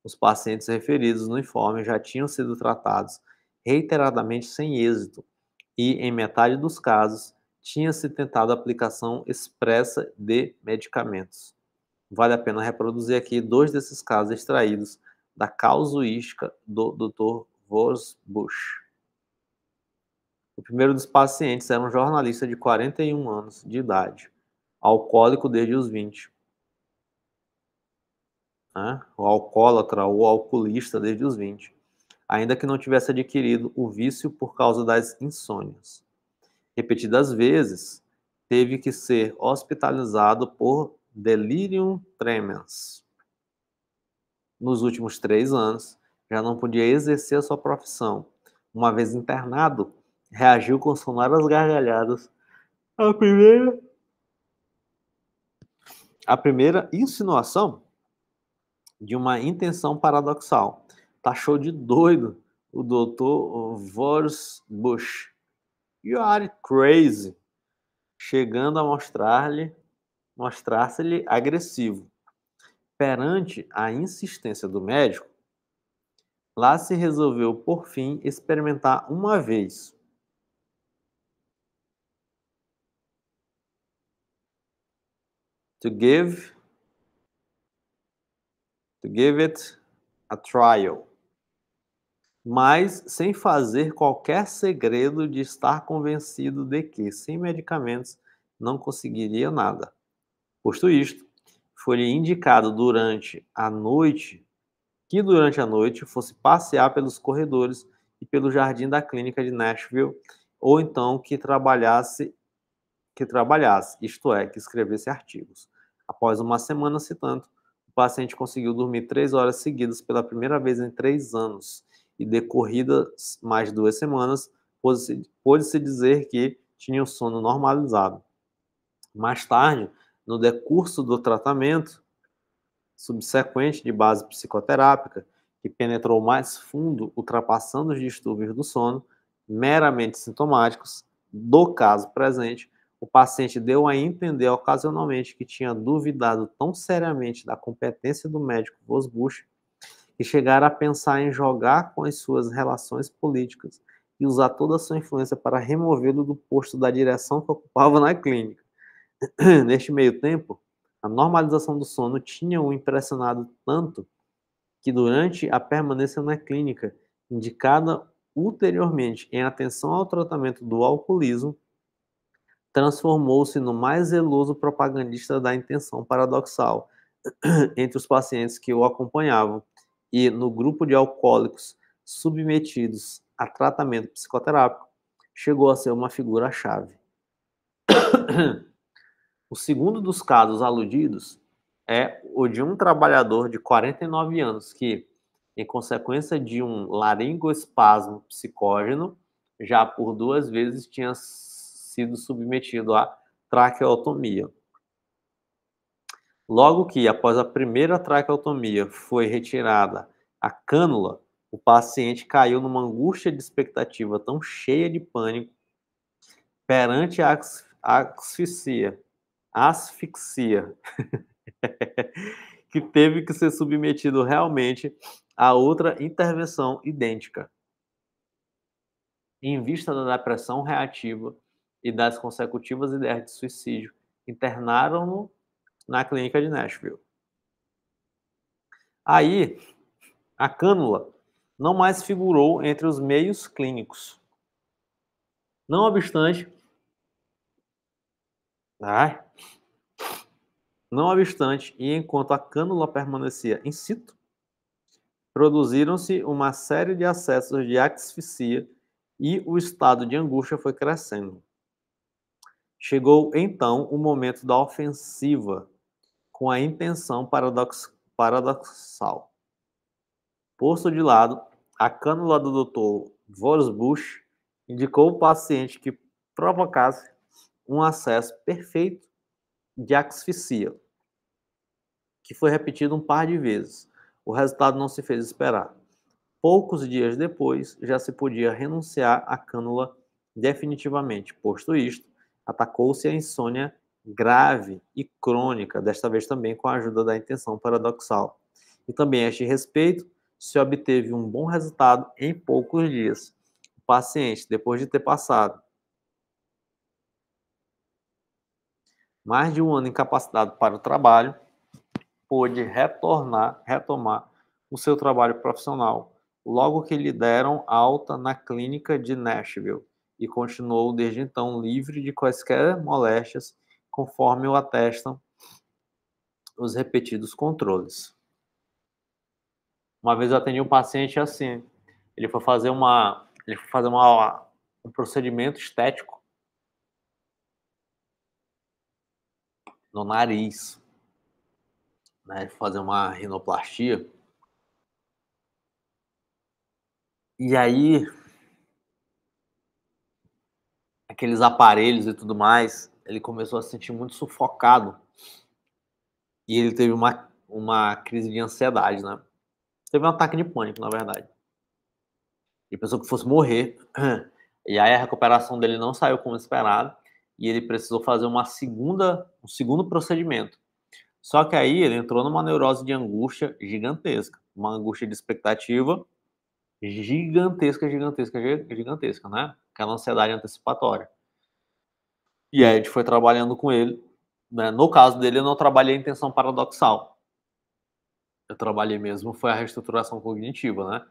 Os pacientes referidos no informe já tinham sido tratados reiteradamente sem êxito e, em metade dos casos, tinha-se tentado a aplicação expressa de medicamentos. Vale a pena reproduzir aqui 2 desses casos extraídos da casuística do Dr. Vosbusch. O primeiro dos pacientes era um jornalista de 41 anos de idade, alcoólico desde os 20. Né? O alcoólatra ou alcoolista desde os 20, ainda que não tivesse adquirido o vício por causa das insônias. Repetidas vezes, teve que ser hospitalizado por delirium tremens. Nos últimos 3 anos, já não podia exercer a sua profissão. Uma vez internado, reagiu com sonoras gargalhadas a primeira insinuação de uma intenção paradoxal. Taxou de doido o Dr. Vosbusch. You are crazy. Chegando a mostrar-se-lhe agressivo. Perante a insistência do médico, lá se resolveu, por fim, experimentar uma vez. To give it a trial. Mas sem fazer qualquer segredo de estar convencido de que, sem medicamentos, não conseguiria nada. Posto isto, foi-lhe indicado durante a noite fosse passear pelos corredores e pelo jardim da clínica de Nashville, ou então que trabalhasse, isto é, que escrevesse artigos. Após uma semana citando, o paciente conseguiu dormir 3 horas seguidas pela primeira vez em 3 anos, e decorridas mais 2 semanas, pôde-se dizer que tinha o sono normalizado. Mais tarde, no decurso do tratamento subsequente de base psicoterápica, que penetrou mais fundo, ultrapassando os distúrbios do sono, meramente sintomáticos, do caso presente, o paciente deu a entender ocasionalmente que tinha duvidado tão seriamente da competência do médico Vosbush que chegara a pensar em jogar com as suas relações políticas e usar toda a sua influência para removê-lo do posto da direção que ocupava na clínica. Neste meio tempo, a normalização do sono tinha o impressionado tanto que, durante a permanência na clínica, indicada ulteriormente em atenção ao tratamento do alcoolismo, transformou-se no mais zeloso propagandista da intenção paradoxal entre os pacientes que o acompanhavam e no grupo de alcoólicos submetidos a tratamento psicoterápico, chegou a ser uma figura-chave. O segundo dos casos aludidos é o de um trabalhador de 49 anos que, em consequência de um laringoespasmo psicógeno, já por 2 vezes tinha sido submetido à traqueotomia. Logo que, após a primeira traqueotomia, foi retirada a cânula, o paciente caiu numa angústia de expectativa tão cheia de pânico perante a asfixia, que teve que ser submetido realmente a outra intervenção idêntica. Em vista da depressão reativa e das consecutivas ideias de suicídio, internaram-no na clínica de Nashville. Aí, a cânula não mais figurou entre os meios clínicos. Não obstante, e enquanto a cânula permanecia in situ, produziram-se uma série de acessos de asfixia e o estado de angústia foi crescendo. Chegou então o momento da ofensiva, com a intenção paradoxal. Posto de lado, a cânula do Dr. Vosbush indicou ao paciente que provocasse um acesso perfeito de asfixia, que foi repetido um par de vezes. O resultado não se fez esperar. Poucos dias depois, já se podia renunciar à cânula definitivamente. Posto isto, atacou-se a insônia grave e crônica, desta vez também com a ajuda da intenção paradoxal. E também a este respeito, se obteve um bom resultado em poucos dias. O paciente, depois de ter passado mais de um ano incapacitado para o trabalho, pôde retomar o seu trabalho profissional, logo que lhe deram alta na clínica de Nashville, e continuou desde então livre de quaisquer moléstias, conforme o atestam os repetidos controles. Uma vez eu atendi um paciente assim, ele foi fazer um procedimento estético no nariz, né, fazer uma rinoplastia. E aí, aqueles aparelhos e tudo mais, ele começou a se sentir muito sufocado. E ele teve uma crise de ansiedade, né? Teve um ataque de pânico, na verdade. Ele pensou que fosse morrer. E aí a recuperação dele não saiu como esperado. E ele precisou fazer um segundo procedimento. Só que aí ele entrou numa neurose de angústia gigantesca. Uma angústia de expectativa gigantesca, né? Aquela ansiedade antecipatória. E aí a gente foi trabalhando com ele, né? No caso dele, eu não trabalhei a intenção paradoxal. Eu trabalhei mesmo, foi a reestruturação cognitiva, né?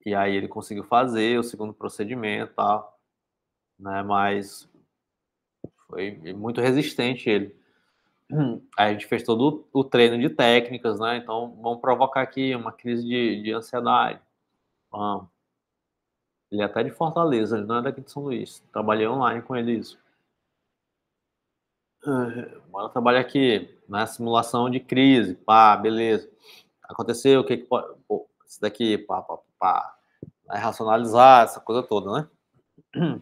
E aí ele conseguiu fazer o segundo procedimento e tal, né? Mas foi muito resistente ele. Aí a gente fez todo o treino de técnicas, né? Então, vamos provocar aqui uma crise de ansiedade. Vamos. Ele é até de Fortaleza, ele não é daqui de São Luís. Trabalhei online com ele isso. Bora trabalhar aqui na simulação de crise. Pá, beleza. Aconteceu, o que que pode. Pô, isso daqui, pá, pá, pá. Vai racionalizar essa coisa toda, né?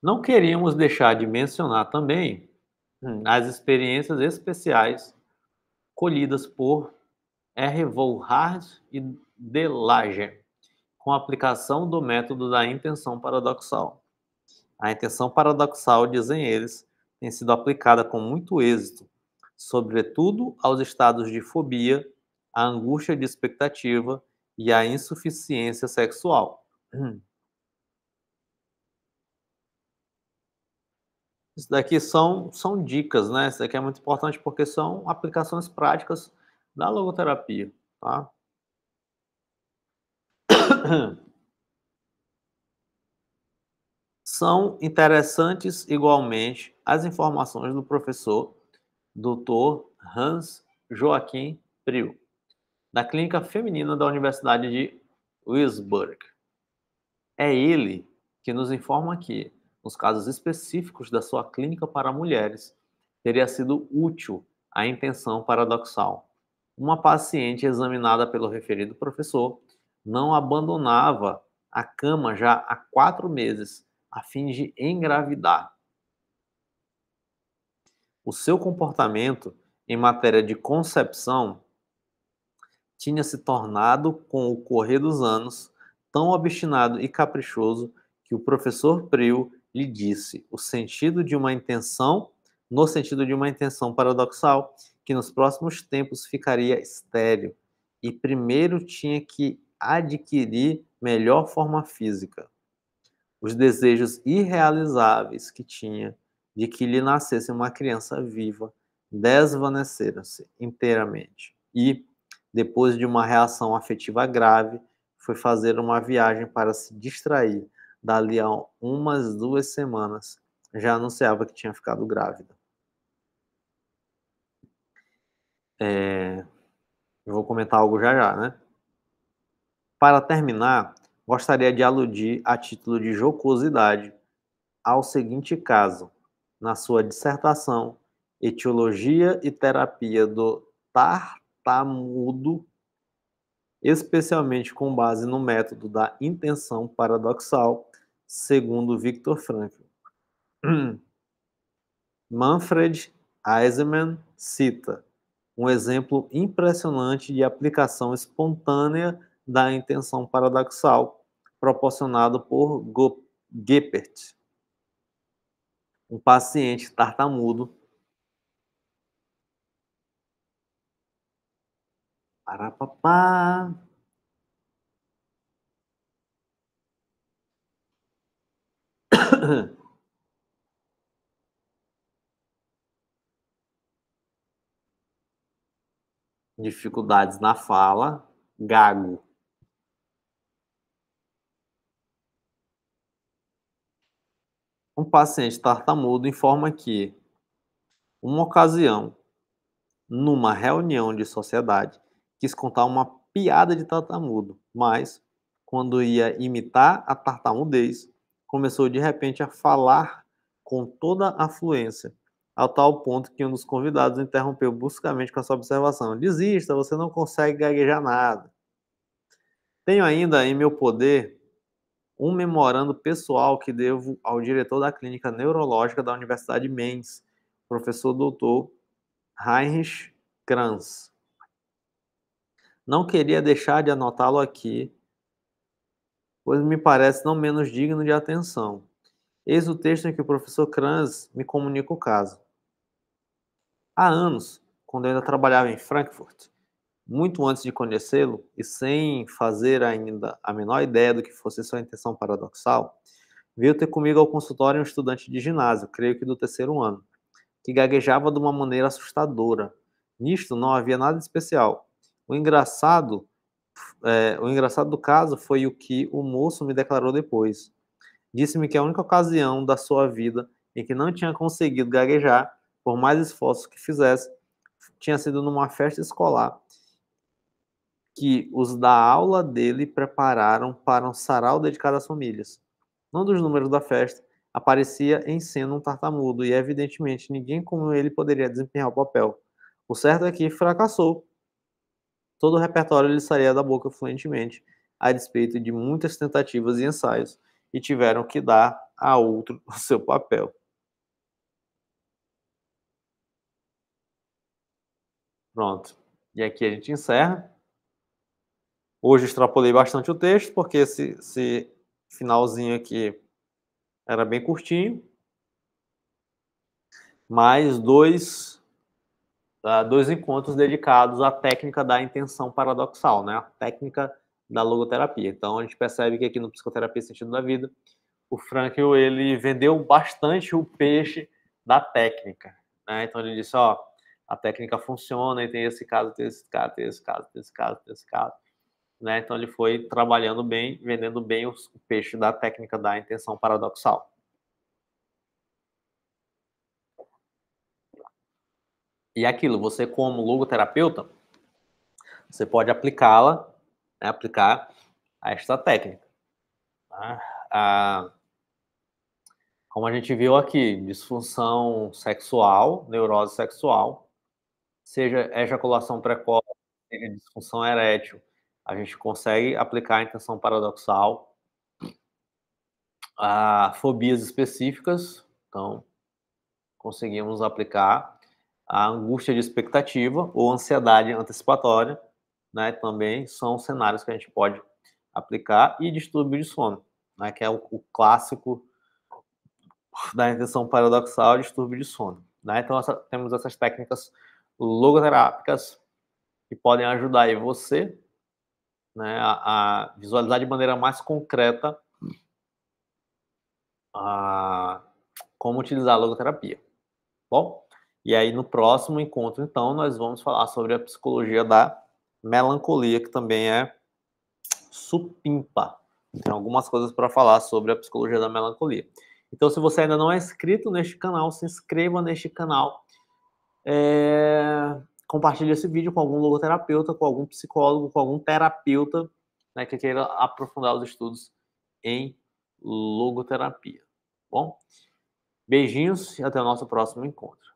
Não queríamos deixar de mencionar também as experiências especiais colhidas por R. Volhard e Delage com a aplicação do método da intenção paradoxal. A intenção paradoxal, dizem eles, tem sido aplicada com muito êxito, sobretudo aos estados de fobia, a angústia de expectativa e a insuficiência sexual. Isso daqui são dicas, né? Isso daqui é muito importante porque são aplicações práticas da logoterapia, tá? São interessantes igualmente as informações do professor Dr. Hans Joachim Priel, da Clínica Feminina da Universidade de Würzburg. É ele que nos informa que, nos casos específicos da sua clínica para mulheres, teria sido útil a intenção paradoxal. Uma paciente examinada pelo referido professor não abandonava a cama já há 4 meses, a fim de engravidar. O seu comportamento em matéria de concepção tinha se tornado, com o correr dos anos, tão obstinado e caprichoso que o professor Priel lhe disse o sentido de uma intenção, no sentido de uma intenção paradoxal, que nos próximos tempos ficaria estéril e primeiro tinha que adquirir melhor forma física. Os desejos irrealizáveis que tinha de que lhe nascesse uma criança viva desvaneceram-se inteiramente e, depois de uma reação afetiva grave, foi fazer uma viagem para se distrair. Dali a umas 2 semanas, já anunciava que tinha ficado grávida. Eu vou comentar algo já já, né? Para terminar, gostaria de aludir, a título de jocosidade, ao seguinte caso, na sua dissertação Etiologia e Terapia do Tartamudo, especialmente com base no método da intenção paradoxal, segundo Viktor Frankl. Manfred Eisenman cita um exemplo impressionante de aplicação espontânea da intenção paradoxal, proporcionado por Geppert, um paciente tartamudo. Parapapá. Dificuldades na fala, gago. Um paciente tartamudo informa que, uma ocasião, numa reunião de sociedade, quis contar uma piada de tartamudo, mas, quando ia imitar a tartamudez, começou de repente a falar com toda a fluência, ao tal ponto que um dos convidados interrompeu bruscamente com essa observação: desista, você não consegue gaguejar nada. Tenho ainda em meu poder um memorando pessoal que devo ao diretor da clínica neurológica da Universidade de Mainz, professor doutor Heinrich Kranz. Não queria deixar de anotá-lo aqui, pois me parece não menos digno de atenção. Eis o texto em que o professor Kranz me comunica o caso. Há anos, quando eu ainda trabalhava em Frankfurt, muito antes de conhecê-lo e sem fazer ainda a menor ideia do que fosse sua intenção paradoxal, veio ter comigo ao consultório um estudante de ginásio, creio que do 3º ano, que gaguejava de uma maneira assustadora. Nisto não havia nada de especial. O engraçado do caso foi o que o moço me declarou depois. Disse-me que a única ocasião da sua vida em que não tinha conseguido gaguejar, por mais esforços que fizesse, tinha sido numa festa escolar que os da aula dele prepararam para um sarau dedicado às famílias. Num dos números da festa, aparecia em cena um tartamudo e, evidentemente, ninguém como ele poderia desempenhar o papel. O certo é que fracassou. Todo o repertório lhe saía da boca fluentemente, a despeito de muitas tentativas e ensaios, e tiveram que dar a outro o seu papel. Pronto. E aqui a gente encerra. Hoje extrapolei bastante o texto, porque esse finalzinho aqui era bem curtinho. Mais dois encontros dedicados à técnica da intenção paradoxal, né? A técnica da logoterapia. Então, a gente percebe que aqui no Psicoterapia Sentido da Vida, o Frankl, ele vendeu bastante o peixe da técnica, né? Então, ele disse, ó, a técnica funciona e tem esse caso, tem esse caso, tem esse caso, tem esse caso, tem esse caso. Né? Então, ele foi trabalhando bem, vendendo bem o peixe da técnica da intenção paradoxal. E aquilo, você como logoterapeuta, você pode aplicá-la, né, aplicar a esta técnica. Tá? Como a gente viu aqui, disfunção sexual, neurose sexual, seja ejaculação precoce, seja disfunção erétil, a gente consegue aplicar a intenção paradoxal. Fobias específicas, então conseguimos aplicar a angústia de expectativa ou ansiedade antecipatória, né? Também são cenários que a gente pode aplicar, e distúrbio de sono, né? Que é o clássico da intenção paradoxal, distúrbio de sono, né? Então temos essas técnicas logoterápicas que podem ajudar aí você, né, a visualizar de maneira mais concreta como utilizar a logoterapia. Bom, e aí no próximo encontro, então, nós vamos falar sobre a psicologia da melancolia, que também é supimpa. Tem algumas coisas para falar sobre a psicologia da melancolia. Então, se você ainda não é inscrito neste canal, se inscreva neste canal. Compartilhe esse vídeo com algum logoterapeuta, com algum psicólogo, com algum terapeuta, né, que queira aprofundar os estudos em logoterapia. Bom, beijinhos e até o nosso próximo encontro.